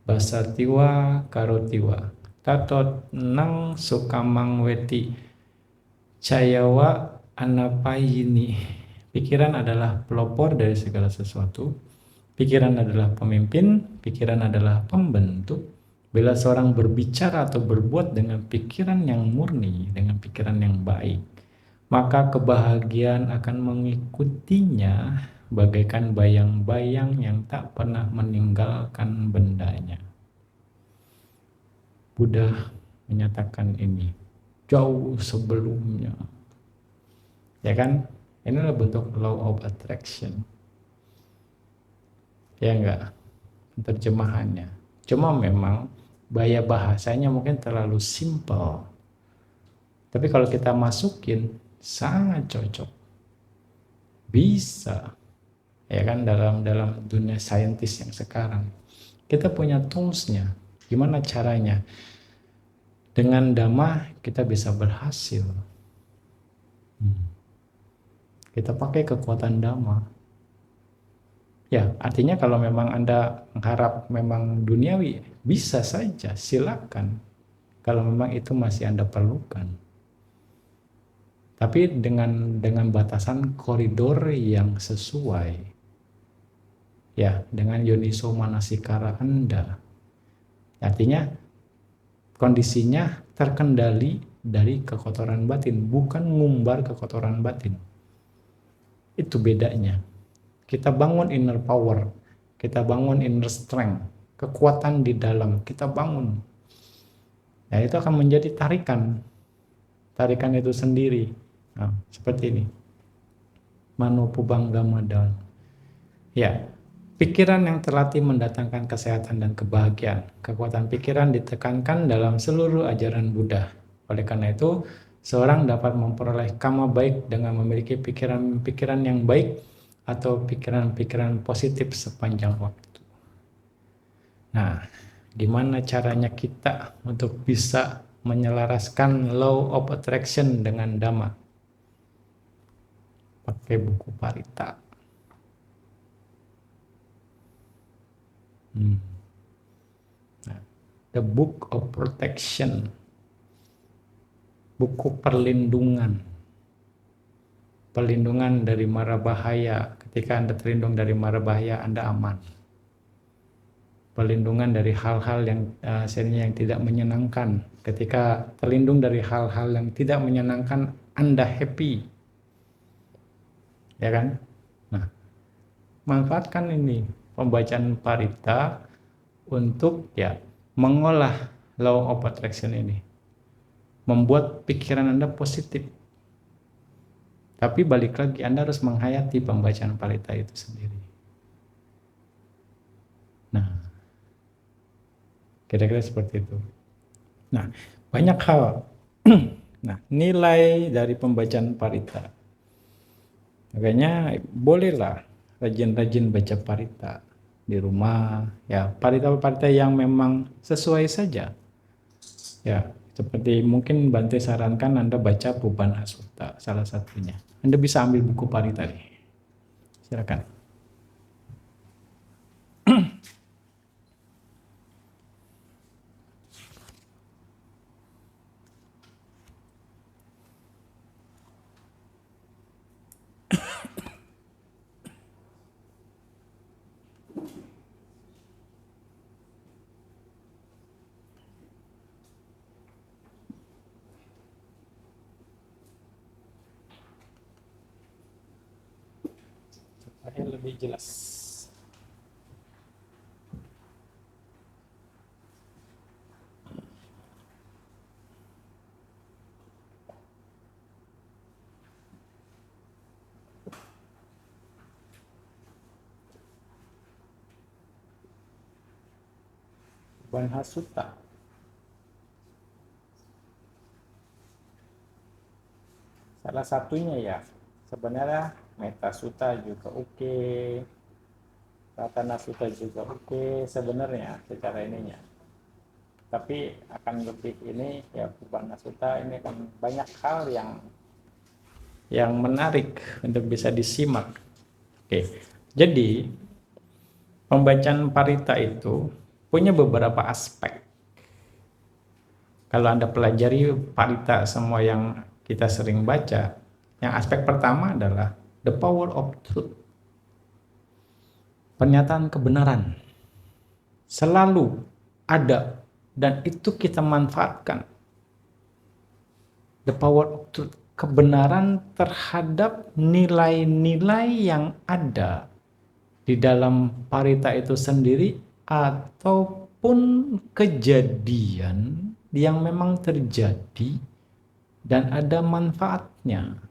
basatiwa karotiwa tatot nang sukamang weti cayawa anapayini. Pikiran adalah pelopor dari segala sesuatu. Pikiran adalah pemimpin, pikiran adalah pembentuk. Bila seorang berbicara atau berbuat dengan pikiran yang murni, dengan pikiran yang baik, maka kebahagiaan akan mengikutinya bagaikan bayang-bayang yang tak pernah meninggalkan bendanya. Buddha menyatakan ini jauh sebelumnya. Ya kan? Inilah bentuk law of attraction. Ya enggak? Terjemahannya. Cuma memang bahasanya mungkin terlalu simple. Tapi kalau kita masukin sangat cocok, bisa, ya kan, dalam dunia saintis yang sekarang kita punya toolsnya. Gimana caranya? Dengan Dhamma kita bisa berhasil. Kita pakai kekuatan Dhamma. Ya, artinya kalau memang Anda mengharap memang duniawi, bisa saja, silakan. Kalau memang itu masih Anda perlukan. Tapi dengan batasan koridor yang sesuai, ya, dengan yoniso manasikara Anda. Artinya kondisinya terkendali dari kekotoran batin, bukan ngumbar kekotoran batin. Itu bedanya. Kita bangun inner power, kita bangun inner strength, kekuatan di dalam, kita bangun. Nah, itu akan menjadi tarikan itu sendiri. Nah, seperti ini. Manopubangama dhamma. Ya, pikiran yang terlatih mendatangkan kesehatan dan kebahagiaan. Kekuatan pikiran ditekankan dalam seluruh ajaran Buddha. Oleh karena itu, seorang dapat memperoleh karma baik dengan memiliki pikiran-pikiran yang baik atau pikiran-pikiran positif sepanjang waktu. Nah, gimana caranya kita untuk bisa menyelaraskan law of attraction dengan Dhamma? Pakai buku Parita. Nah, The Book of Protection. Buku perlindungan. Perlindungan dari mara bahaya. Ketika Anda terlindung dari mara bahaya, Anda aman. Perlindungan dari hal-hal yang tidak menyenangkan. Ketika terlindung dari hal-hal yang tidak menyenangkan, Anda happy. Ya kan? Nah, manfaatkan ini pembacaan Parita untuk mengolah law of attraction ini. Membuat pikiran Anda positif. Tapi balik lagi, Anda harus menghayati pembacaan Parita itu sendiri. Nah, kira-kira seperti itu. Nah, banyak hal. Nah, nilai dari pembacaan Parita. Makanya bolehlah rajin-rajin baca Parita di rumah. Ya, Parita-Parita yang memang sesuai saja. Ya, seperti mungkin Bante sarankan Anda baca Pubana Sutta, salah satunya. Anda bisa ambil buku Parita nih. Silakan. supaya lebih jelas. Banhasuta. Salah satunya ya, sebenarnya Metasuta juga oke, Ratana Suta juga oke sebenarnya secara ininya. Tapi akan lebih ini ya Purbalingga Suta ini kan banyak hal yang menarik untuk bisa disimak. Oke. Jadi pembacaan Parita itu punya beberapa aspek. Kalau Anda pelajari Parita semua yang kita sering baca, yang aspek pertama adalah the power of truth. Pernyataan kebenaran selalu ada dan itu kita manfaatkan. The power of truth, kebenaran terhadap nilai-nilai yang ada di dalam Parita itu sendiri ataupun kejadian yang memang terjadi dan ada manfaatnya.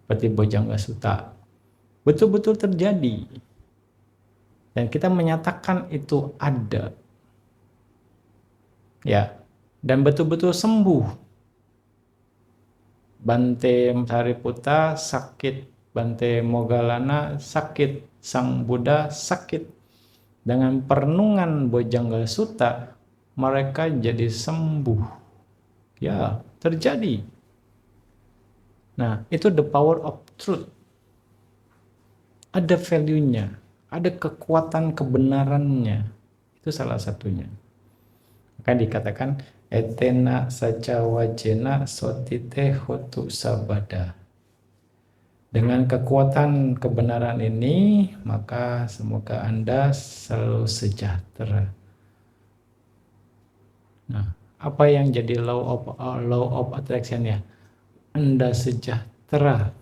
Seperti Bojangga Sutta. Betul-betul terjadi. Dan kita menyatakan itu ada. Ya, dan betul-betul sembuh. Bante Sariputta sakit, Bante Moggallana sakit, Sang Buddha sakit. Dengan perenungan Bojangga Sutta, mereka jadi sembuh. Ya, terjadi. Nah, itu the power of truth. Ada value-nya, ada kekuatan kebenarannya. Itu salah satunya. Maka dikatakan etena saca wajena sotite hotu sabada. Dengan kekuatan kebenaran ini, maka semoga Anda selalu sejahtera. Nah, apa yang jadi law of attraction ya? Anda sejahtera.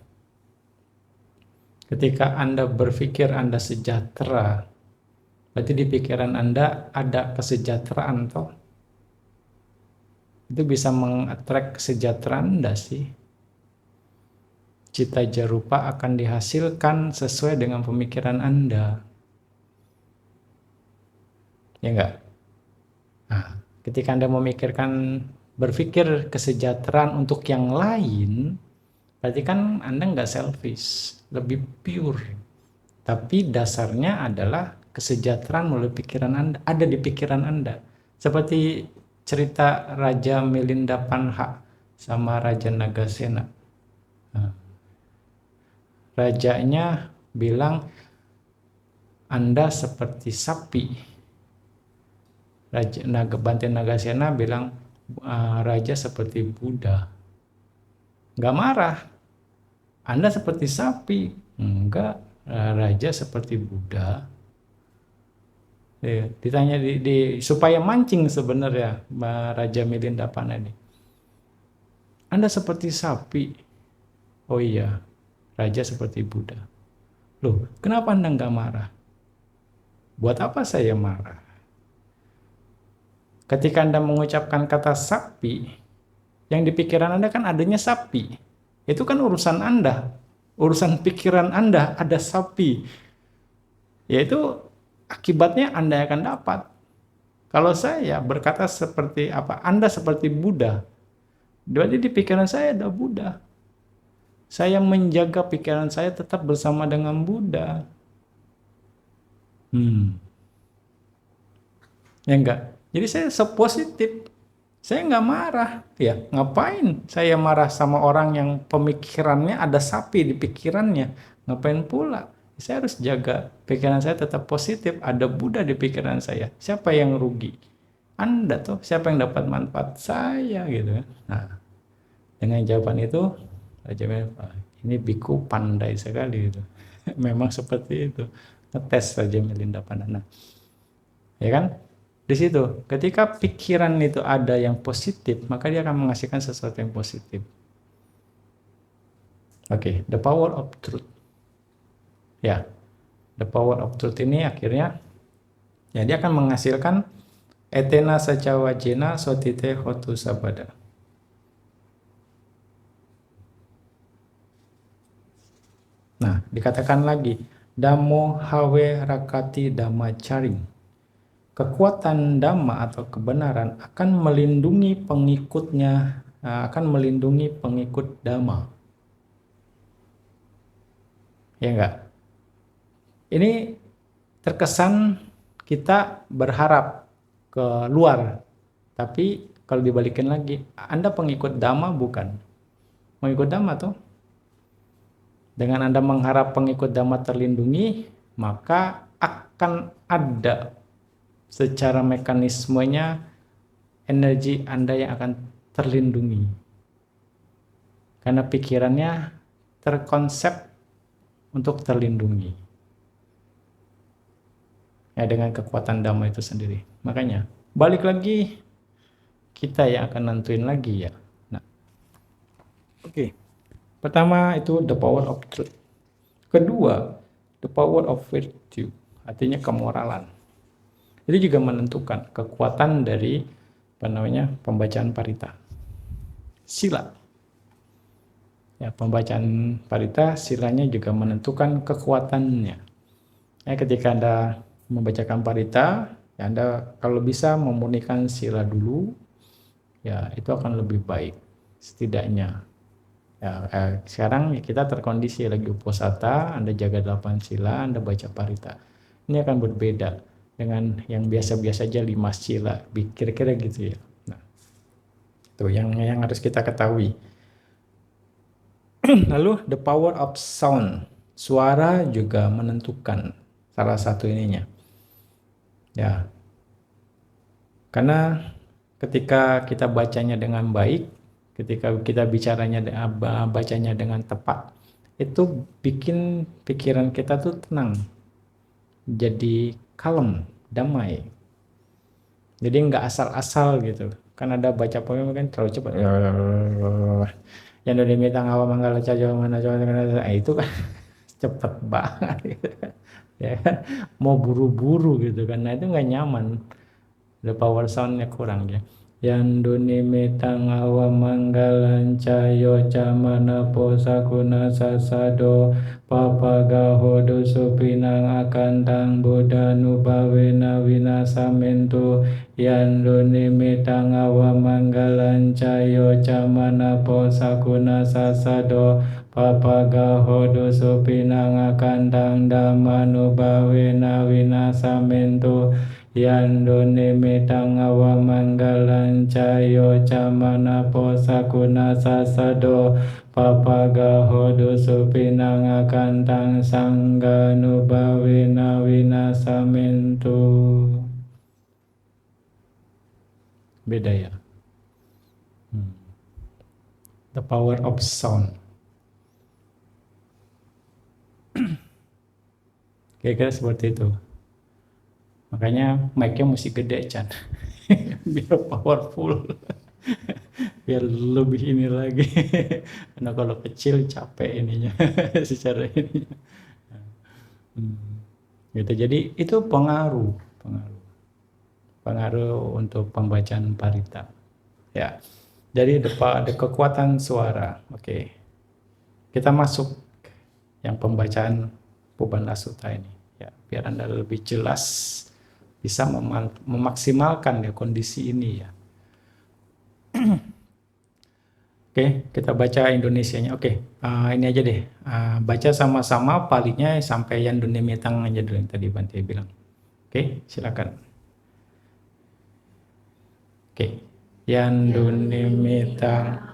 Ketika Anda berpikir Anda sejahtera, berarti di pikiran Anda ada kesejahteraan toh? Itu bisa mengattract kesejahteraan Anda sih. Cita jarupa akan dihasilkan sesuai dengan pemikiran Anda. Ya enggak? Nah, ketika Anda memikirkan, berpikir kesejahteraan untuk yang lain, berarti kan Anda enggak selfish, lebih pure. Tapi dasarnya adalah kesejahteraan melalui pikiran Anda, ada di pikiran Anda. Seperti cerita Raja Milinda Panha sama Raja Nagasena. Nah, rajanya bilang, Anda seperti sapi. Bante Nagasena bilang, Raja seperti Buddha. Nggak marah. Anda seperti sapi. Enggak, Raja seperti Buddha. Ditanya supaya mancing sebenarnya Raja Milinda Panha ini. Anda seperti sapi. Oh iya, Raja seperti Buddha. Loh, kenapa Anda nggak marah? Buat apa saya marah? Ketika Anda mengucapkan kata sapi, yang di pikiran Anda kan adanya sapi. Itu kan urusan Anda. Urusan pikiran Anda ada sapi. Yaitu akibatnya Anda akan dapat. Kalau saya berkata seperti apa? Anda seperti Buddha. Berarti di pikiran saya ada Buddha. Saya menjaga pikiran saya tetap bersama dengan Buddha. Ya enggak? Jadi saya positif. Saya nggak marah. Ya, ngapain saya marah sama orang yang pemikirannya ada sapi di pikirannya? Ngapain pula? Saya harus jaga pikiran saya tetap positif. Ada Buddha di pikiran saya. Siapa yang rugi? Anda tuh. Siapa yang dapat manfaat? Saya gitu. Nah, dengan jawaban itu, Raja ini biku pandai sekali itu. Memang seperti itu. Ngetes Raja Milinda Panha. Nah, ya kan? Di situ, ketika pikiran itu ada yang positif, maka dia akan menghasilkan sesuatu yang positif. Oke, the power of truth. Ya, The power of truth ini akhirnya ya dia akan menghasilkan etena sacawajena sotite hotu sabada. Nah, dikatakan lagi damo hawe rakati dhammacharing. Kekuatan dhamma atau kebenaran akan melindungi pengikutnya, akan melindungi pengikut dhamma. Ya enggak? Ini terkesan kita berharap ke luar, tapi kalau dibalikin lagi, Anda pengikut dhamma bukan? Pengikut dhamma tuh. Dengan Anda mengharap pengikut dhamma terlindungi, maka akan ada secara mekanismenya energi Anda yang akan terlindungi. Karena pikirannya terkonsep untuk terlindungi. Ya, dengan kekuatan dhamma itu sendiri. Makanya, balik lagi, kita yang akan nentuin lagi ya. Nah, oke. Pertama itu the power of truth. Kedua, the power of virtue. Artinya kemoralan. Itu juga menentukan kekuatan dari pembacaan parita. Sila. Ya, pembacaan parita silanya juga menentukan kekuatannya. Ya, ketika Anda membacakan parita, ya Anda kalau bisa memurnikan sila dulu, ya itu akan lebih baik setidaknya. Ya, sekarang kita terkondisi lagi uposatha, Anda jaga 8 sila, Anda baca parita. Ini akan berbeda dengan yang biasa-biasa aja 5 sila, kira-kira gitu ya. Nah, itu yang harus kita ketahui. Lalu the power of sound, suara juga menentukan salah satu ininya. Ya, karena ketika kita bacanya dengan baik, ketika kita bacanya dengan tepat, itu bikin pikiran kita tuh tenang, jadi kalem, damai. Jadi nggak asal-asal gitu. Kan ada baca poem kan terlalu cepat. Yang udah minta ngawa manggala cajo mana itu kan cepet banget gitu. Ya kan? Mau buru-buru gitu kan. Nah itu nggak nyaman. The power soundnya kurang ya. Yanduni mitang awa manggalan cayo camana posakuna sasado papagaho supinang akantang buddha nubawena winasamentu. Yanduni mitang awa manggalan cayo camana posakuna sasado papagaho supinang akantang dhamanubawena winasamentu. Yandune mitang awa manggalan cayo camana posakuna sasado papagaho supinang akantang sangga nubawena winasamentu. Beda ya. The power of sound. Kira-kira seperti itu. Makanya mic-nya mesti gede, Chan. Biar powerful. Biar lebih ini lagi. Karena kalau kecil capek ininya. Secara ini. Gitu. Jadi itu pengaruh untuk pembacaan parita. Ya. Jadi ada kekuatan suara. Oke. Kita masuk yang pembacaan Pubana Sutta ini. Ya, biar Anda lebih jelas bisa memaksimalkan ya kondisi ini ya. Oke, kita baca Indonesianya. Oke, ini aja deh. Baca sama-sama palingnya sampai yang dunia mitang aja dulu yang tadi Bante bilang. Oke, silakan. Oke, yang dunia mitang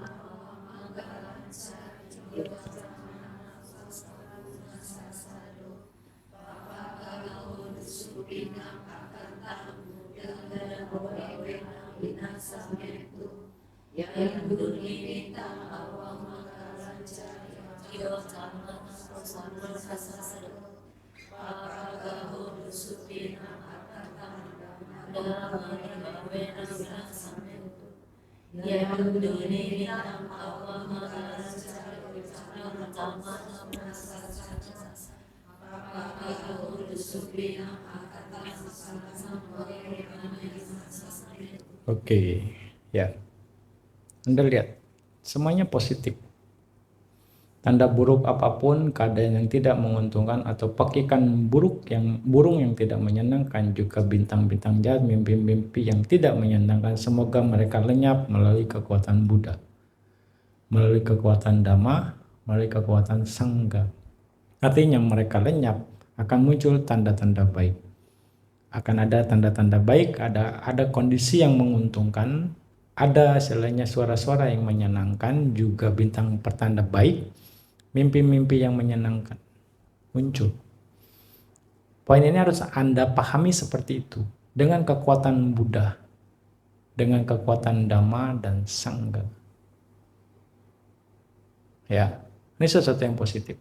Oke, ya. Anda lihat, semuanya positif. Tanda buruk apapun, keadaan yang tidak menguntungkan atau pakikan burung yang tidak menyenangkan, juga bintang-bintang jahat, mimpi-mimpi yang tidak menyenangkan, semoga mereka lenyap melalui kekuatan Buddha, melalui kekuatan Dhamma, melalui kekuatan Sangha. Artinya mereka lenyap, akan muncul tanda-tanda baik. Akan ada tanda-tanda baik, ada kondisi yang menguntungkan, ada selainnya suara-suara yang menyenangkan, juga bintang pertanda baik, mimpi-mimpi yang menyenangkan muncul. Poin ini harus Anda pahami seperti itu, dengan kekuatan Buddha, dengan kekuatan Dhamma dan Sangha. Ya, ini sesuatu yang positif.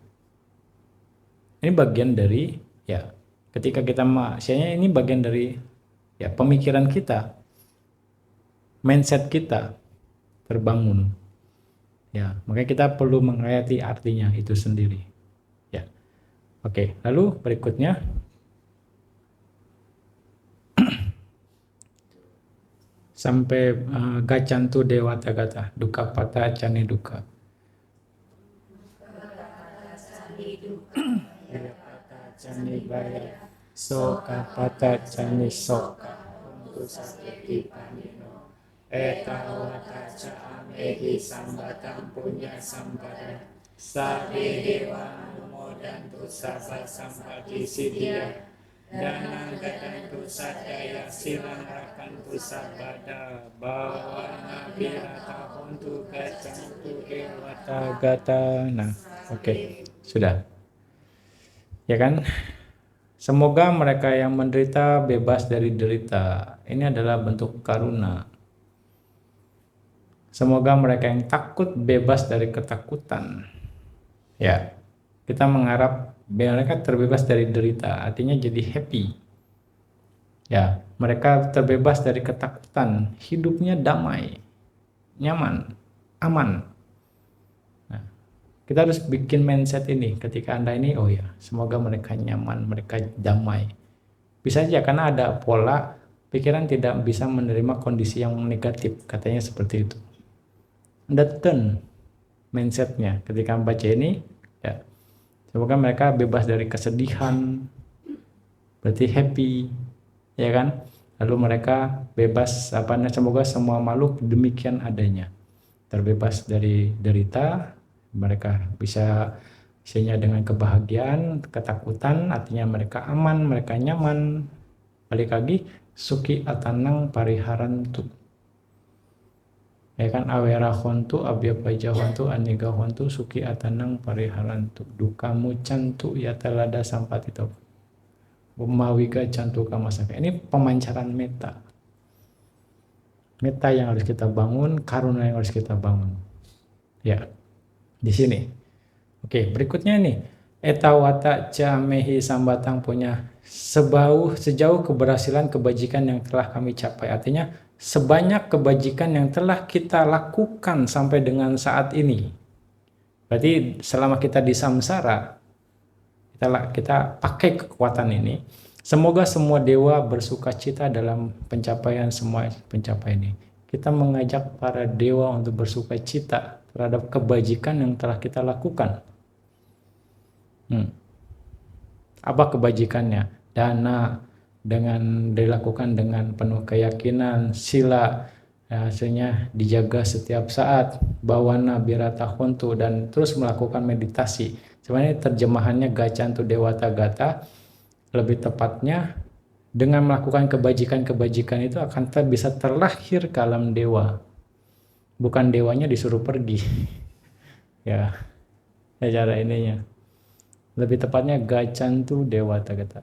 Ini bagian dari, ya, ketika kita maksudnya ini bagian dari, ya, pemikiran kita, mindset kita terbangun. Ya, makanya kita perlu menghayati artinya itu sendiri. Ya. Oke, lalu berikutnya sampai gacantu dewata gata duka pata cani duka. Cani baya soka pata cani soka untuk sakiti panino etawata ca amehi sambatang punya sambara sabi dewa numodantu sabah sampati sidia danang gadantu sadaya silang rakantu sabada bawana birata untuk gacantu dewata gata. Nah, oke, sudah. Ya kan? Semoga mereka yang menderita bebas dari derita. Ini adalah bentuk karuna. Semoga mereka yang takut bebas dari ketakutan. Ya, kita mengharap mereka terbebas dari derita, artinya jadi happy. Ya, mereka terbebas dari ketakutan, hidupnya damai, nyaman, aman. Kita harus bikin mindset ini ketika Anda ini, oh ya, semoga mereka nyaman, mereka damai. Bisa saja karena ada pola pikiran tidak bisa menerima kondisi yang negatif, katanya seperti itu. Anda turn mindsetnya ketika membaca ini, ya, semoga mereka bebas dari kesedihan, berarti happy, ya kan? Lalu mereka bebas, semoga semua makhluk demikian adanya, terbebas dari derita. Mereka bisa isinya dengan kebahagiaan, ketakutan, artinya mereka aman, mereka nyaman. Balik lagi, suki atanang pariharantu. Ya kan, awera hontu, abyapaja hontu, aniga hontu, suki atanang pariharantu. Duka mucantu, yatalada sampatito. Umawiga cantu kamasaka. Ini pemancaran meta. Meta yang harus kita bangun, karuna yang harus kita bangun. Ya. Di sini. Oke, berikutnya nih. Etawata camehi sambatang punya sejauh keberhasilan kebajikan yang telah kami capai. Artinya sebanyak kebajikan yang telah kita lakukan sampai dengan saat ini. Berarti selama kita di samsara, kita pakai kekuatan ini. Semoga semua dewa bersuka cita dalam pencapaian semua pencapaian ini. Kita mengajak para dewa untuk bersuka cita terhadap kebajikan yang telah kita lakukan. Apa kebajikannya? Dana dengan dilakukan dengan penuh keyakinan, sila hasilnya dijaga setiap saat, bawana birata hontu, dan terus melakukan meditasi. Sebenarnya terjemahannya gacantu dewata gata, lebih tepatnya dengan melakukan kebajikan-kebajikan itu akan bisa terlahir ke alam dewa. Bukan dewanya disuruh pergi. Ya cara ininya. Lebih tepatnya gacantu dewata gata.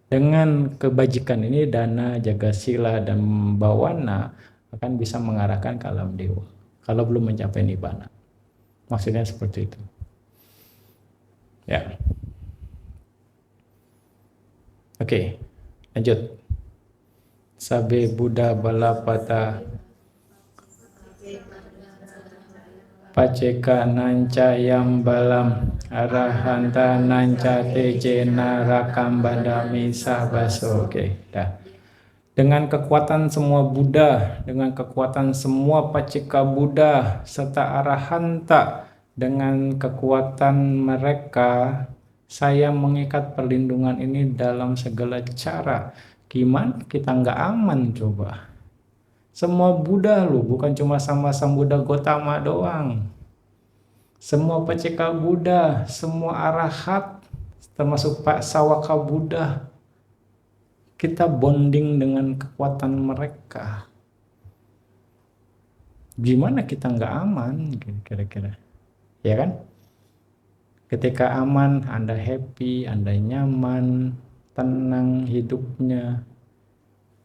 Dengan kebajikan ini dana, jaga sila, dan bawana akan bisa mengarahkan ke alam dewa. Kalau belum mencapai nibbana. Maksudnya seperti itu. Ya. Oke, lanjut. Sabe Buddha balapata paceka nancayam balam Arahanta nancate jena rakam bandami sabaso. Oke, dah. Dengan kekuatan semua Buddha, dengan kekuatan semua Pacika Buddha, serta Arahanta, dengan kekuatan mereka, saya mengikat perlindungan ini dalam segala cara. Gimana kita nggak aman coba? Semua Buddha loh, bukan cuma sama Sang Buddha Gotama doang. Semua Pacika Buddha, semua Arahat, termasuk Pak Sawaka Buddha, kita bonding dengan kekuatan mereka. Gimana kita nggak aman kira-kira? Ya kan? Ketika aman, Anda happy, Anda nyaman, tenang hidupnya.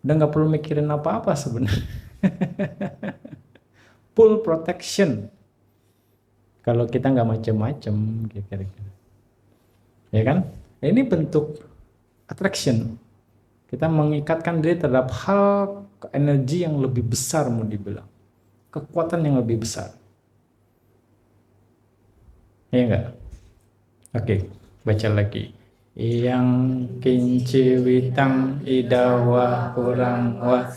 Udah nggak perlu mikirin apa-apa sebenarnya. Full protection. Kalau kita nggak macem-macem kira-kira. Ya kan? Ini bentuk attraction. Kita mengikatkan diri terhadap hal energi yang lebih besar, mau dibilang kekuatan yang lebih besar, ya enggak? Oke, baca lagi. Yang kinciwitang idawa kurang wa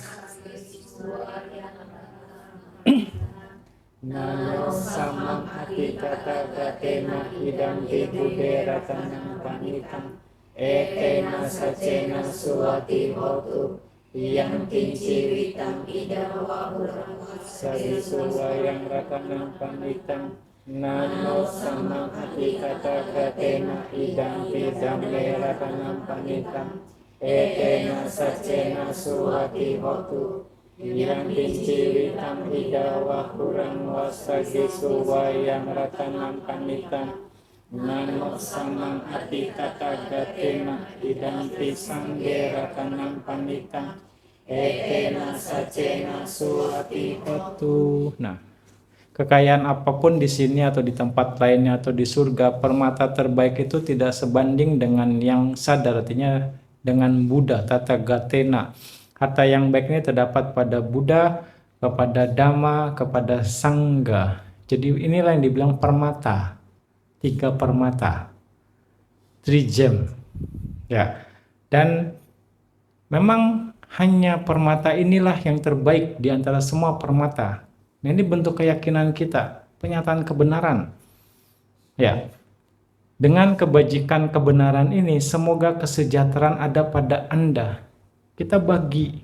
nano samang hati kata gatena idang di budera tanang panitam etena sacena suati hotu yang kinciwitang idawa kurang sari suwayang ratanang panitam nano samang hati kata gatena idang bidang ratanang panitam etena sacena suati hotu yang kinciwitang idawa kurang wasagi suwayang ratanang panitam nano samang hati kata gatena idang pisang ratanang panitam etena sacena suati hotu. Nah, kekayaan apapun di sini atau di tempat lainnya atau di surga, permata terbaik itu tidak sebanding dengan yang sadar, artinya dengan Buddha, tata gatena. Harta yang baik ini terdapat pada Buddha, kepada Dhamma, kepada Sangha. Jadi inilah yang dibilang permata, 3 permata, 3 gem. Ya, dan memang hanya permata inilah yang terbaik di antara semua permata. Nah, ini bentuk keyakinan kita, penyataan kebenaran. Ya, dengan kebajikan kebenaran ini, semoga kesejahteraan ada pada Anda. Kita bagi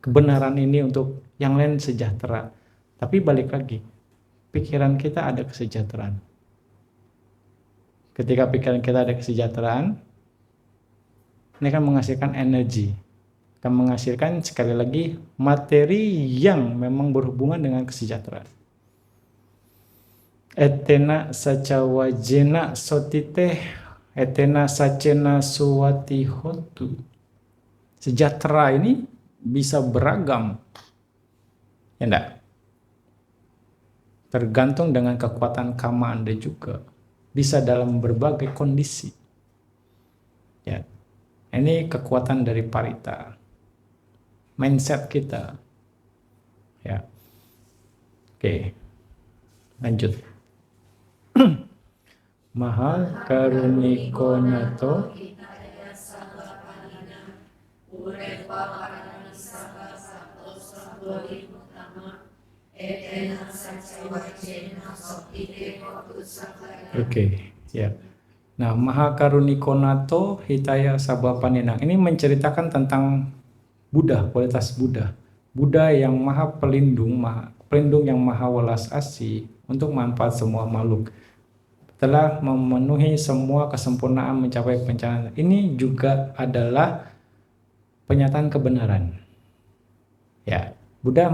kebenaran ini untuk yang lain sejahtera. Tapi balik lagi, pikiran kita ada kesejahteraan. Ketika pikiran kita ada kesejahteraan, ini akan menghasilkan energi, akan menghasilkan sekali lagi materi yang memang berhubungan dengan kesejahteraan. Etena sacawajena sotite etena sacena suwati hotu. Sejahtera ini bisa beragam, ya enggak? Tergantung dengan kekuatan karma Anda juga. Bisa dalam berbagai kondisi. Ya, ini kekuatan dari parita, mindset kita. Ya, oke, lanjut. Maha karuniko nato Oke, ya. Nah, Maha Karuniko Nato Hitaya Sabapaninang ini menceritakan tentang Buddha, kualitas Buddha. Buddha yang maha pelindung yang maha welas asih untuk manfaat semua makhluk. Telah memenuhi semua kesempurnaan mencapai pencahayaan. Ini juga adalah penyataan kebenaran. Ya, Buddha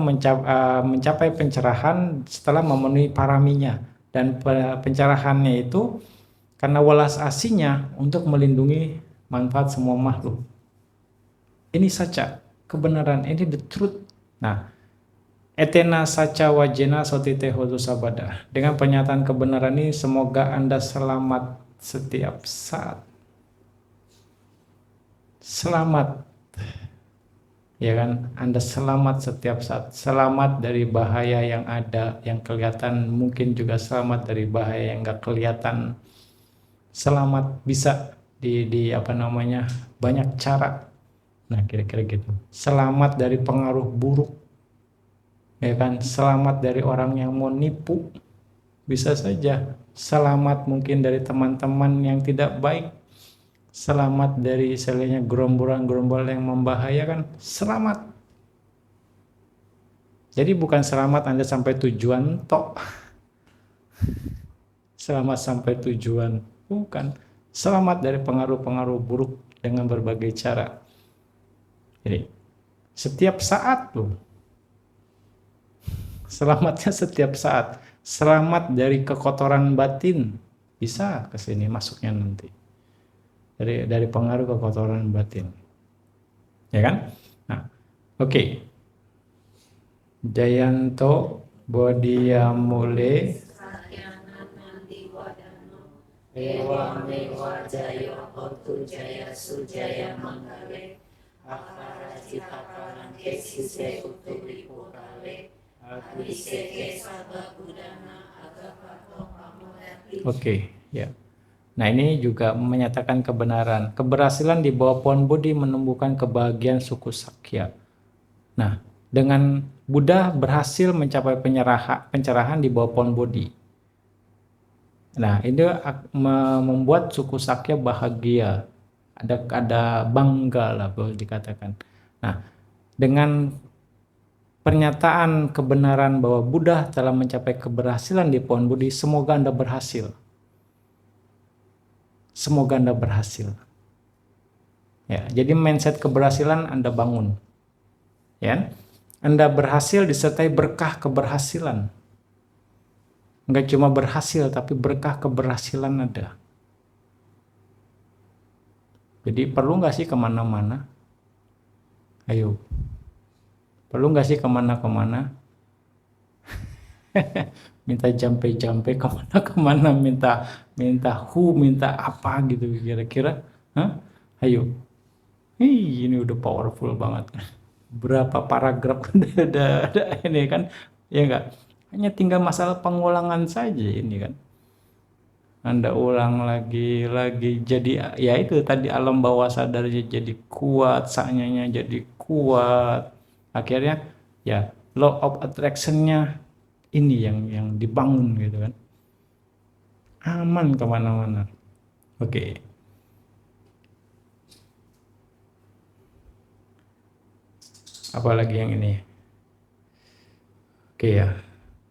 mencapai pencerahan setelah memenuhi paraminya, dan pencerahannya itu karena welas asihnya untuk melindungi manfaat semua makhluk. Ini saja kebenaran, ini the truth. Nah, etena saca wajena sotite hotu sabada. Dengan pernyataan kebenaran ini semoga Anda selamat setiap saat. Selamat. Ya kan? Anda selamat setiap saat, selamat dari bahaya yang ada, yang kelihatan, mungkin juga selamat dari bahaya yang nggak kelihatan. Selamat bisa di apa namanya, banyak cara. Nah, kira-kira gitu. Selamat dari pengaruh buruk, ya kan? Selamat dari orang yang mau nipu, bisa saja. Selamat mungkin dari teman-teman yang tidak baik. Selamat dari istilahnya gerombolan-gerombolan yang membahayakan. Selamat. Jadi bukan selamat Anda sampai tujuan tok. Selamat sampai tujuan. Bukan. Selamat dari pengaruh-pengaruh buruk dengan berbagai cara. Jadi setiap saat tuh. Selamatnya setiap saat. Selamat dari kekotoran batin. Bisa ke sini masuknya nanti. Dari pengaruh kekotoran batin. Ya kan? Nah, oke. Jayanto Bodhiyamule Ewa Mewa Jaya Hotu Jaya Sujaya Manggale Akara Citakarang Kesise Utulipo Kale Adiseke Sabah Budana Agapato Pamudati. Oke, ya. Nah, ini juga menyatakan kebenaran. Keberhasilan di bawah pohon Bodhi menumbuhkan kebahagiaan suku Sakya. Nah, dengan Buddha berhasil mencapai pencerahan di bawah pohon Bodhi. Nah, ini membuat suku Sakya bahagia. Ada bangga lah boleh dikatakan. Nah, dengan pernyataan kebenaran bahwa Buddha telah mencapai keberhasilan di pohon Bodhi, semoga Anda berhasil. Semoga Anda berhasil. Ya, jadi mindset keberhasilan Anda bangun. Ya. Anda berhasil disertai berkah keberhasilan. Enggak cuma berhasil, tapi berkah keberhasilan ada. Jadi perlu nggak sih kemana-mana? Ayo. Perlu nggak sih kemana-kemana? Minta jampe-jampe kemana-kemana, minta minta apa gitu kira-kira? Hah? Ayo. Ini udah powerful banget. Berapa paragraf ada ini kan? Ya enggak? Hanya tinggal masalah pengulangan saja ini kan. Anda ulang lagi jadi ya itu tadi alam bawah sadarnya jadi kuat, sanyanya jadi kuat. Akhirnya ya law of attraction-nya ini yang dibangun gitu kan. Aman kemana-mana. Oke. Apalagi yang ini. Oke ya.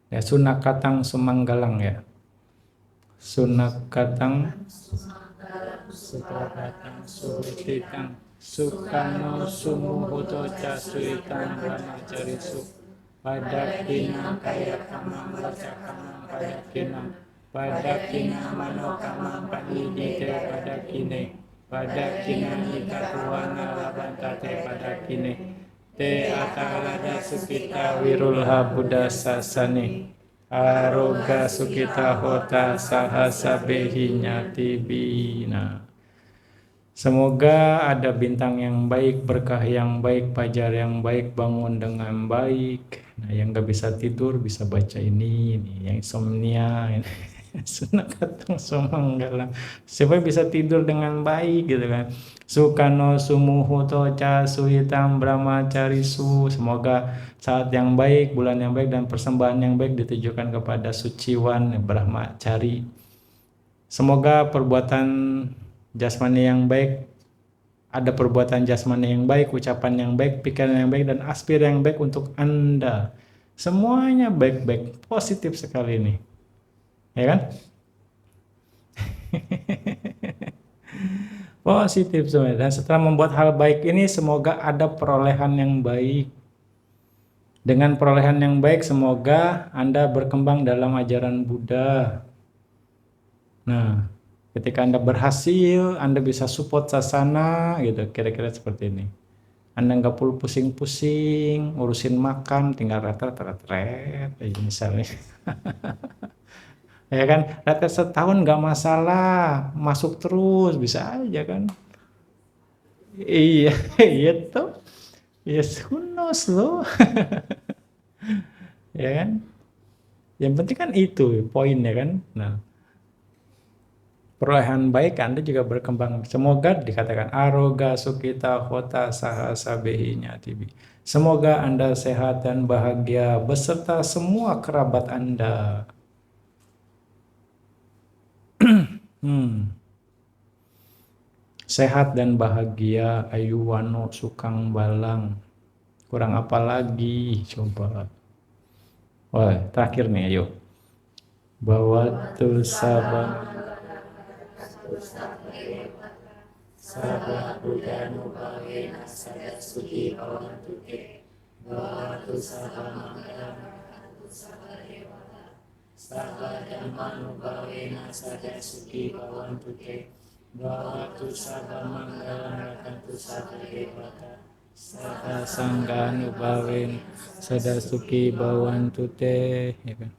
Ya Sunakatang Sumanggalang ya. Sunakatang Sukakatang Surititang Sukano Sumuhuto Casuitang Ramacarisu Padakina Kayakamang Racakamang Padakinang Padakina Manokamang Padidite Padakine Padakina Nikatuana Labantate Padakine Te Atalada Sukita Wirulha Buddha Sasani Aroga Sukita Hota Sahasa Behinyati Bina. Semoga ada bintang yang baik, berkah yang baik, fajar yang baik, bangun dengan baik. Nah, yang nggak bisa tidur bisa baca ini yang insomnia, ini. Sunakatang Sumanggalang. Supaya bisa tidur dengan baik gitu kan. Sukano Sumuhu Toca Suhitam Brahmacarisu. Semoga saat yang baik, bulan yang baik, dan persembahan yang baik ditujukan kepada suciwan Brahmacari. Semoga perbuatan jasmani yang baik, ada perbuatan jasmani yang baik, ucapan yang baik, pikiran yang baik, dan aspir yang baik untuk Anda. Semuanya baik-baik, positif sekali ini. Ya kan? Positif semuanya. Dan setelah membuat hal baik ini, semoga ada perolehan yang baik. Dengan perolehan yang baik, semoga Anda berkembang dalam ajaran Buddha. Nah, ketika Anda berhasil, Anda bisa support sasana, gitu, kira-kira seperti ini. Anda nggak perlu pusing-pusing, urusin makan, tinggal retret, misalnya. Ya kan, retret setahun nggak masalah, masuk terus, bisa aja kan. Iya, itu. Yes, who knows loh. Ya kan? Yang penting kan itu poinnya kan. Nah, perolehan baik Anda juga berkembang. Semoga dikatakan aroga sukita kota sahasabehinya tibi. Semoga Anda sehat dan bahagia beserta semua kerabat Anda. Hmm. Sehat dan bahagia Ayuwano Sukang Balang. Kurang apa lagi? Coba. Wah, terakhir nih, ayo. Bawatu sabang sabang budanu bawena sada suci bawantu te. Bawatu sabang sabadamanu bawena sada suci bawantu te. Bawatu sabang manggalan rakantu sada dewata. Sada sangganu bawen sada suci bawantu te. Ya kan?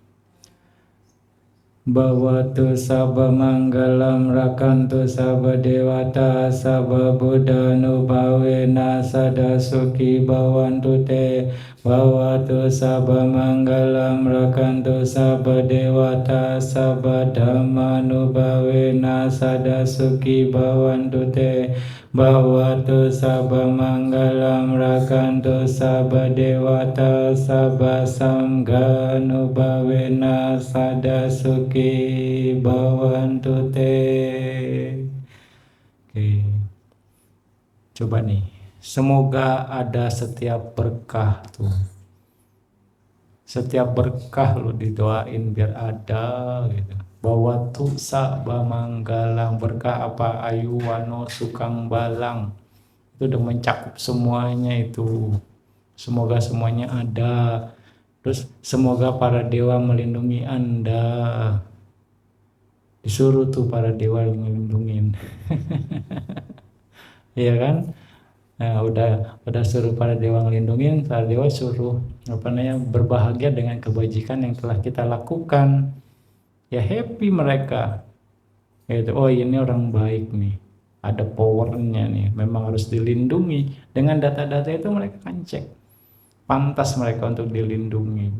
Bhavatu sabba manggalam rakantu sabba dewata sabba buddhanu bhavena sada sukhi bhavantu te. Bhavatu sabba manggalam rakantu sabba dewata sabba dhammanu bhavena sada sukhi bhavantu te. Bhavatu sabba manggalam rakantu sabba dewata sabba samghanu bhavena sada sukhi bhavantu te. Oke, coba nih. Semoga ada setiap berkah tuh. Setiap berkah lo didoain biar ada gitu. Bahwa tuh sabba manggalang berkah apa ayu wano sukang balang. Itu udah mencakup semuanya itu. Semoga semuanya ada. Terus semoga para dewa melindungi Anda. Disuruh tuh para dewa melindungin. Iya kan? Nah, udah suruh para dewa melindungin, para dewa suruh berbahagia dengan kebajikan yang telah kita lakukan. Ya happy mereka. Gitu. Oh, ini orang baik nih. Ada powernya nih. Memang harus dilindungi. Dengan data-data itu mereka kan cek. Pantas mereka untuk dilindungi.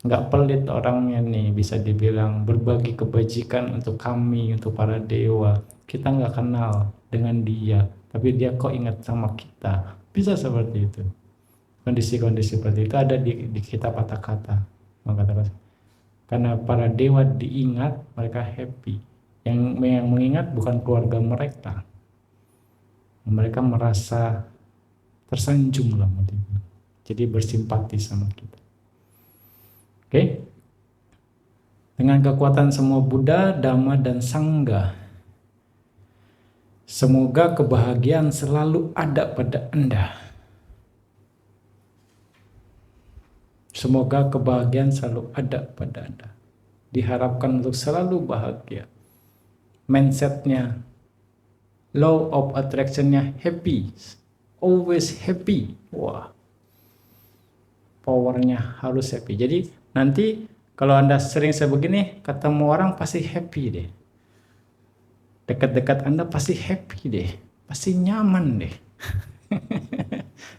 Nggak pelit orangnya nih, bisa dibilang berbagi kebajikan untuk kami, untuk para dewa. Kita nggak kenal dengan dia, tapi dia kok ingat sama kita. Bisa seperti itu. Kondisi-kondisi seperti itu ada di kitab kata-kata. Karena para dewa diingat, mereka happy. Yang mengingat bukan keluarga mereka. Mereka merasa tersanjung lah. Jadi bersimpati sama kita. Oke? Dengan kekuatan semua Buddha, Dhamma, dan Sangha, semoga kebahagiaan selalu ada pada Anda. Semoga kebahagiaan selalu ada pada Anda. Diharapkan untuk selalu bahagia. Mindsetnya, law of attraction-nya happy. Always happy. Wah. Powernya harus happy. Jadi nanti kalau Anda sering sebegini, ketemu orang pasti happy deh. Dekat-dekat Anda pasti happy deh. Pasti nyaman deh.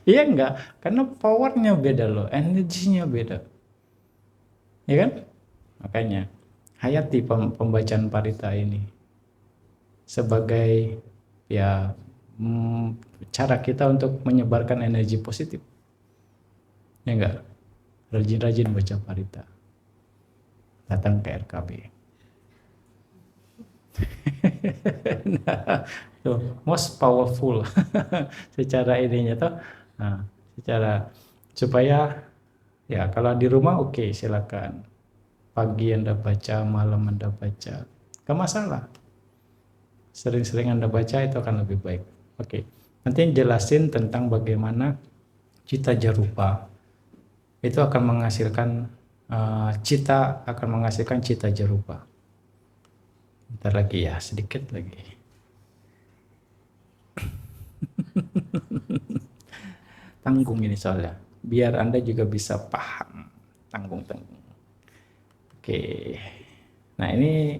Iya enggak? Karena powernya beda loh, energinya beda. Ya kan? Makanya hayati pembacaan parita ini sebagai ya cara kita untuk menyebarkan energi positif. Ya enggak? Rajin-rajin baca parita. Datang ke RKB. Nah, tuh, most powerful secara ininya tuh. Nah, secara supaya ya kalau di rumah oke, silakan. Pagi Anda baca, malam Anda baca. Gak masalah. Sering-sering Anda baca itu akan lebih baik. Oke. Nanti jelasin tentang bagaimana cita jarupa itu akan menghasilkan cita akan menghasilkan cita jarupa. Bentar lagi ya, sedikit lagi. Tanggung ini soalnya, biar Anda juga bisa paham. Tanggung. Oke. Nah, ini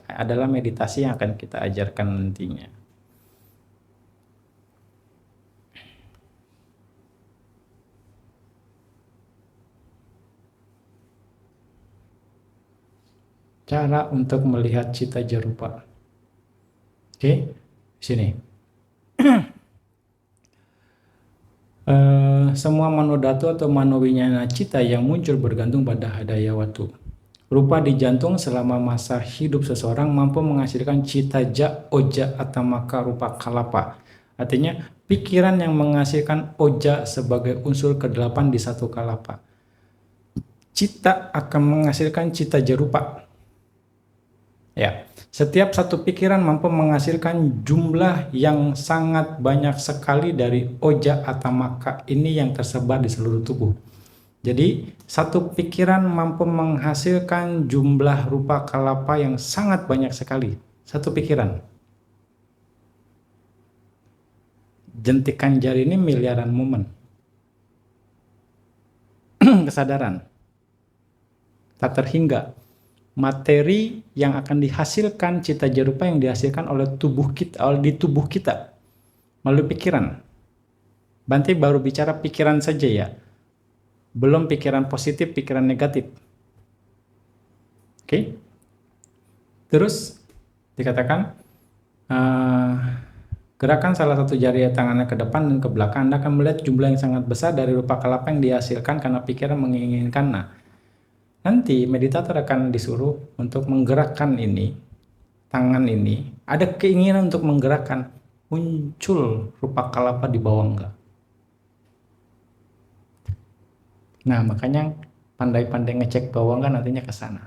adalah meditasi yang akan kita ajarkan nantinya. cara untuk melihat cita jarupa. Oke, sini. Semua manodatu atau manowinyana cita yang muncul bergantung pada hadaya watu. Rupa di jantung selama masa hidup seseorang mampu menghasilkan cita ja, oja, atau maka rupa kalapa. Artinya pikiran yang menghasilkan oja sebagai unsur ke-8 di satu kalapa. Cita akan menghasilkan cita jarupa. Ya, setiap satu pikiran mampu menghasilkan jumlah yang sangat banyak sekali dari oja atau maka ini yang tersebar di seluruh tubuh. Jadi, satu pikiran mampu menghasilkan jumlah rupa kalapa yang sangat banyak sekali. Satu pikiran. Jentikan jari ini miliaran momen. Kesadaran. Tak terhingga. Materi yang akan dihasilkan cita jarupa yang dihasilkan oleh tubuh kita, di tubuh kita melalui pikiran. Bante baru bicara pikiran saja ya, belum pikiran positif, pikiran negatif. Oke. Terus dikatakan gerakan salah satu jari tangannya ke depan dan ke belakang, Anda akan melihat jumlah yang sangat besar dari rupa kalapa yang dihasilkan karena pikiran menginginkan. Nah, nanti meditator akan disuruh untuk menggerakkan ini, tangan ini, ada keinginan untuk menggerakkan, muncul rupa kalapa di bawah enggak. Nah, makanya pandai-pandai ngecek bawah enggak nantinya ke sana.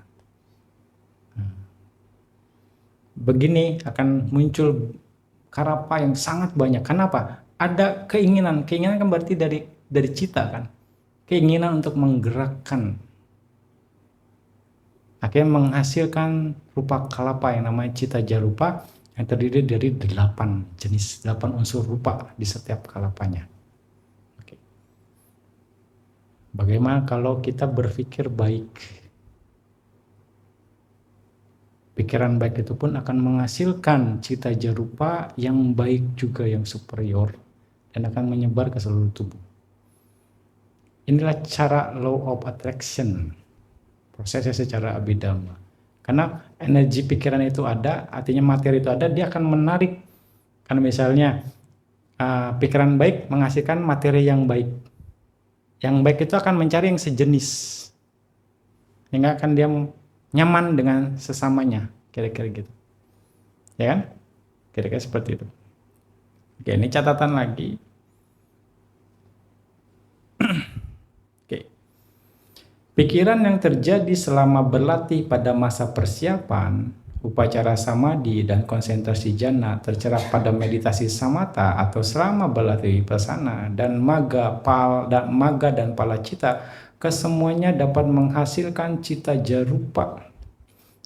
Begini akan muncul kalapa yang sangat banyak. Kenapa? Ada keinginan. Keinginan kan berarti dari cita kan. Keinginan untuk menggerakkan. Akhirnya menghasilkan rupa kalapa yang namanya cita jarupa yang terdiri dari 8 jenis, 8 unsur rupa di setiap kalapanya. Oke. Bagaimana kalau kita berpikir baik? Pikiran baik itu pun akan menghasilkan cita jarupa yang baik juga, yang superior, dan akan menyebar ke seluruh tubuh. Inilah cara law of attraction, prosesnya secara abhidhamma. Karena energi pikiran itu ada, artinya materi itu ada, dia akan menarik. Karena misalnya pikiran baik menghasilkan materi yang baik. Yang baik itu akan mencari yang sejenis, sehingga akan dia nyaman dengan sesamanya, kira-kira gitu. Ya kan? Kira-kira seperti itu. Oke, ini catatan lagi. Oke. Pikiran yang terjadi selama berlatih pada masa persiapan, upacara samadhi dan konsentrasi jhana tercerah pada meditasi samatha atau selama berlatih vipassana dan magga dan palacita, kesemuanya dapat menghasilkan cita jarupa.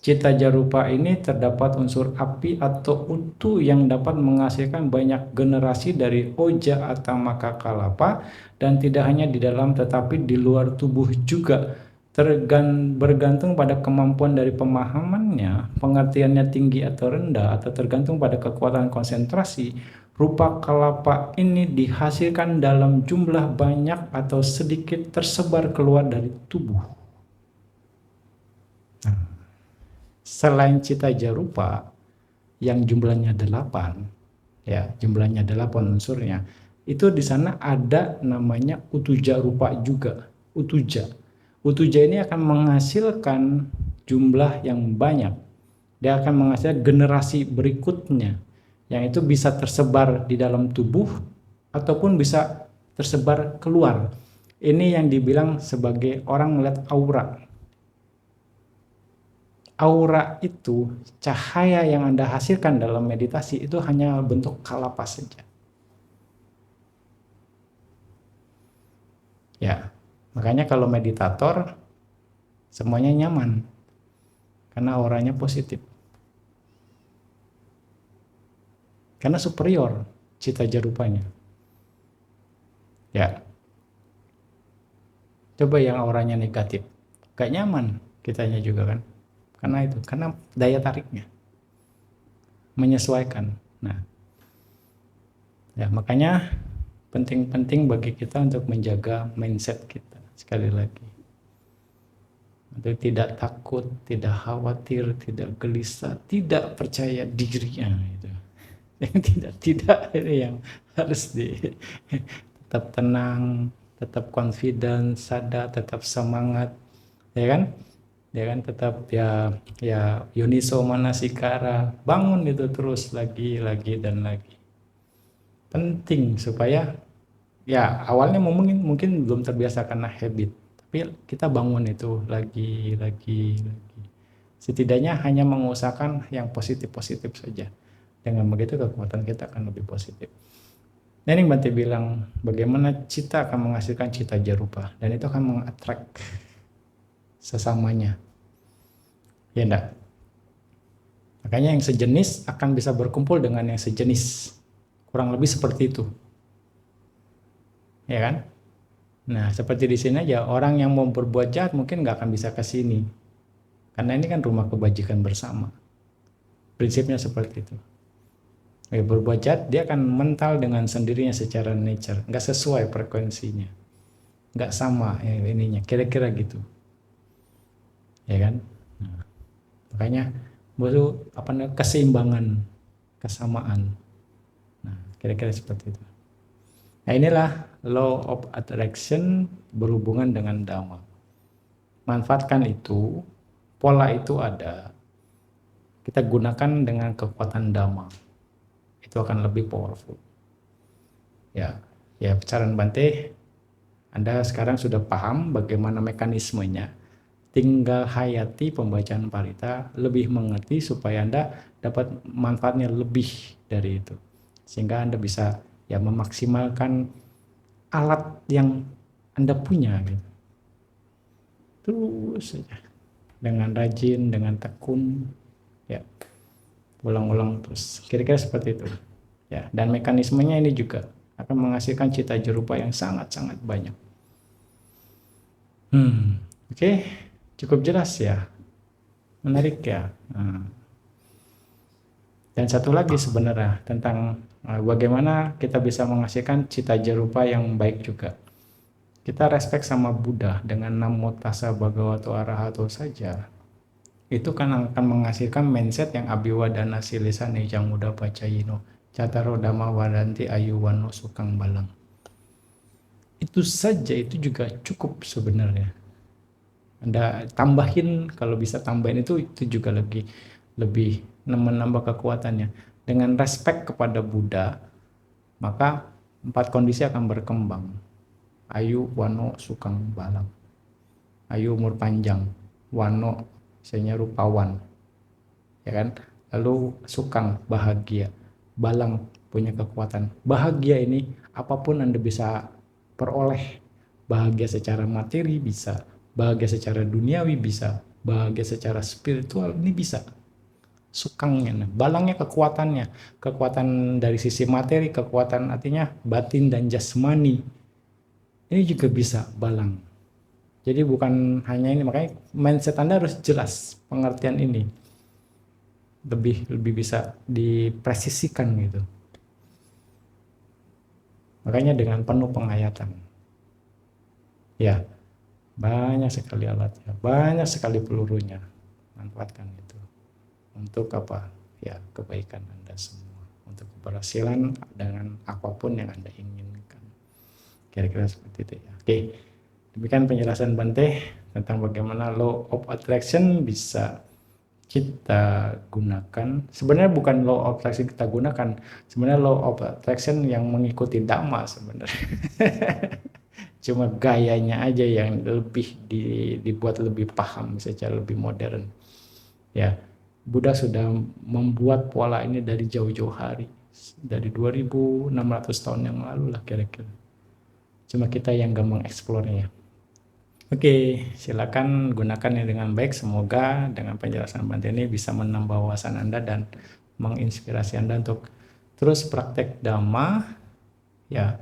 Cita jarupa ini terdapat unsur api atau utu yang dapat menghasilkan banyak generasi dari oja atau maka kalapa, dan tidak hanya di dalam tetapi di luar tubuh juga. Bergantung pada kemampuan dari pemahamannya, pengertiannya tinggi atau rendah, atau tergantung pada kekuatan konsentrasi, rupa kalapa ini dihasilkan dalam jumlah banyak atau sedikit tersebar keluar dari tubuh. Selain cita jarupa yang jumlahnya 8, ya jumlahnya 8 unsurnya, itu di sana ada namanya utuja rupa juga. Utuja ini akan menghasilkan jumlah yang banyak. Dia akan menghasilkan generasi berikutnya, yang itu bisa tersebar di dalam tubuh ataupun bisa tersebar keluar. Ini yang dibilang sebagai orang melihat aura. Aura itu, cahaya yang Anda hasilkan dalam meditasi itu hanya bentuk kalapa saja. Ya, makanya kalau meditator semuanya nyaman karena auranya positif. Karena superior cita jarupanya. Ya. Coba yang auranya negatif. Gak nyaman kitanya juga kan. Karena daya tariknya menyesuaikan. Nah, ya makanya penting bagi kita untuk menjaga mindset kita sekali lagi. Untuk tidak takut, tidak khawatir, tidak gelisah, tidak percaya diri. Itu. Yang tidak ini yang harus tetap tenang, tetap confident, sadar, tetap semangat, ya kan? Ya kan, tetap ya Yuniso Manasikara, bangun itu terus lagi dan lagi. Penting supaya ya awalnya mungkin belum terbiasa karena habit, tapi kita bangun itu lagi. Setidaknya hanya mengusahakan yang positif-positif saja. Dengan begitu kekuatan kita akan lebih positif. Nah, ini Bante bilang bagaimana cita akan menghasilkan cita jarupa, dan itu akan mengattract sesamanya. Ya enggak? Makanya yang sejenis akan bisa berkumpul dengan yang sejenis. Kurang lebih seperti itu. Ya kan? Nah, seperti di sini aja, orang yang mau berbuat jahat mungkin nggak akan bisa ke sini. Karena ini kan rumah kebajikan bersama. Prinsipnya seperti itu. Berbuat jahat, dia akan mental dengan sendirinya secara nature. Nggak sesuai frekuensinya. Nggak sama ininya, kira-kira gitu. Ya kan? Nah, makanya butuh keseimbangan, kesamaan. Nah, kira-kira seperti itu. Nah, inilah law of attraction berhubungan dengan dhamma. Manfaatkan itu, pola itu ada. Kita gunakan dengan kekuatan dhamma. Itu akan lebih powerful. Ya, saran Bante, Anda sekarang sudah paham bagaimana mekanismenya. Tinggal hayati pembacaan parita, lebih mengerti supaya Anda dapat manfaatnya lebih dari itu. Sehingga Anda bisa ya memaksimalkan alat yang Anda punya gitu. Terus saja dengan rajin, dengan tekun, ya ulang-ulang terus. Kira-kira seperti itu. Ya, dan mekanismenya ini juga akan menghasilkan cita jerupa yang sangat-sangat banyak. Oke, cukup jelas ya, menarik ya. Dan satu lagi sebenarnya tentang bagaimana kita bisa menghasilkan cita jerupa yang baik juga. Kita respect sama Buddha dengan Namo Tassa Bhagavato Arahato saja, itu kan akan menghasilkan mindset yang abiwadana silisa nejang muda pacayino cataro dhamma wadanti ayuwano sukang balang. Itu saja, itu juga cukup sebenarnya. Anda tambahin, kalau bisa tambahin itu juga lebih menambah kekuatannya. Dengan respect kepada Buddha, maka 4 kondisi akan berkembang. Ayu, wano, sukang, balang. Ayu, umur panjang. Wano, misalnya rupawan. Ya kan? Lalu sukang, bahagia. Balang, punya kekuatan. Bahagia ini apapun Anda bisa peroleh. Bahagia secara materi bisa, bahagia secara duniawi bisa, bahagia secara spiritual ini bisa. Sukangnya, balangnya kekuatan dari sisi materi, kekuatan artinya batin dan jasmani. Ini juga bisa balang. Jadi bukan hanya ini, makanya mindset Anda harus jelas pengertian ini. Lebih bisa dipresisikan gitu. Makanya dengan penuh penghayatan. Ya, banyak sekali alatnya, banyak sekali pelurunya. Manfaatkan itu. Untuk apa? Ya, kebaikan Anda semua. Untuk keberhasilan dengan apapun yang Anda inginkan. Kira-kira seperti itu ya. Oke, demikian penjelasan Bante tentang bagaimana law of attraction bisa kita gunakan. Sebenarnya bukan law of attraction kita gunakan, sebenarnya law of attraction yang mengikuti Dhamma sebenarnya. Cuma gayanya aja yang lebih dibuat lebih paham secara lebih modern. Ya, Buddha sudah membuat pola ini dari jauh-jauh hari, dari 2600 tahun yang lalu lah kira-kira. Cuma kita yang gak mengeksplornya. Oke, silakan gunakan dengan baik. Semoga dengan penjelasan Bante ini bisa menambah wawasan Anda dan menginspirasi Anda untuk terus praktek Dhamma. Ya,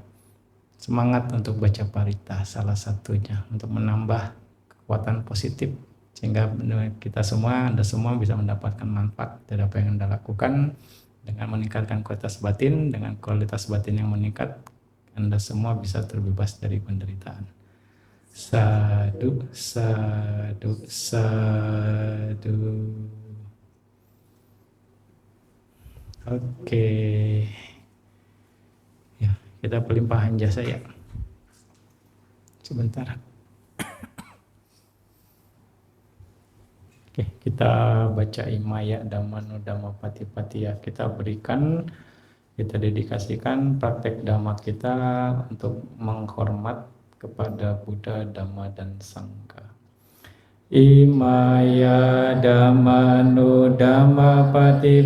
semangat untuk baca parita salah satunya untuk menambah kekuatan positif sehingga kita semua, Anda semua bisa mendapatkan manfaat dari apa yang Anda lakukan dengan meningkatkan kualitas batin. Dengan kualitas batin yang meningkat, Anda semua bisa terbebas dari penderitaan. Sadu, sadu, sadu. Oke. Ya, kita pelimpahan jasa ya. Sebentar. Oke, kita baca Imaya Dhammano Dhammapati ya. Kita berikan, kita dedikasikan praktek Dhamma kita untuk menghormat kepada Buddha, Dhamma, dan Sangha. Imaya Dhammano Dhammapati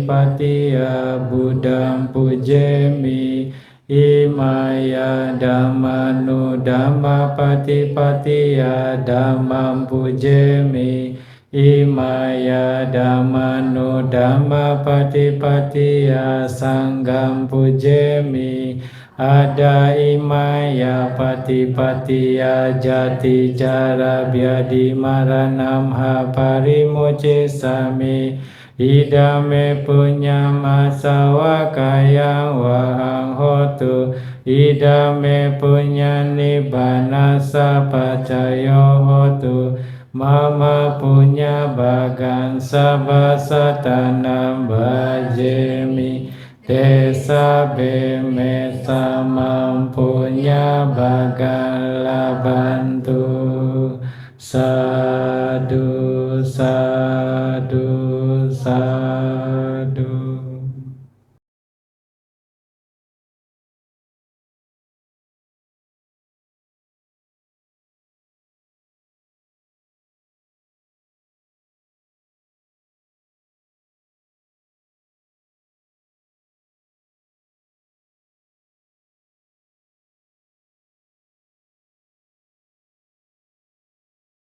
ya Buddham pujemi. Imaya Dhammano Dhammapati ya Dhammam pujemi. Imaya Dhammano Dhammapati ya Sangham pujemi. Ada imaya patipatiya jati jara biadi maranam ha parimuci sami. Idame punya masawa kayang wahang hotu. Idame punya nibbana sapacayo hotu. Mama punya bagan sabasatanam bajemi. Desa beme mampunya bagala bantu. Sadu, sadu.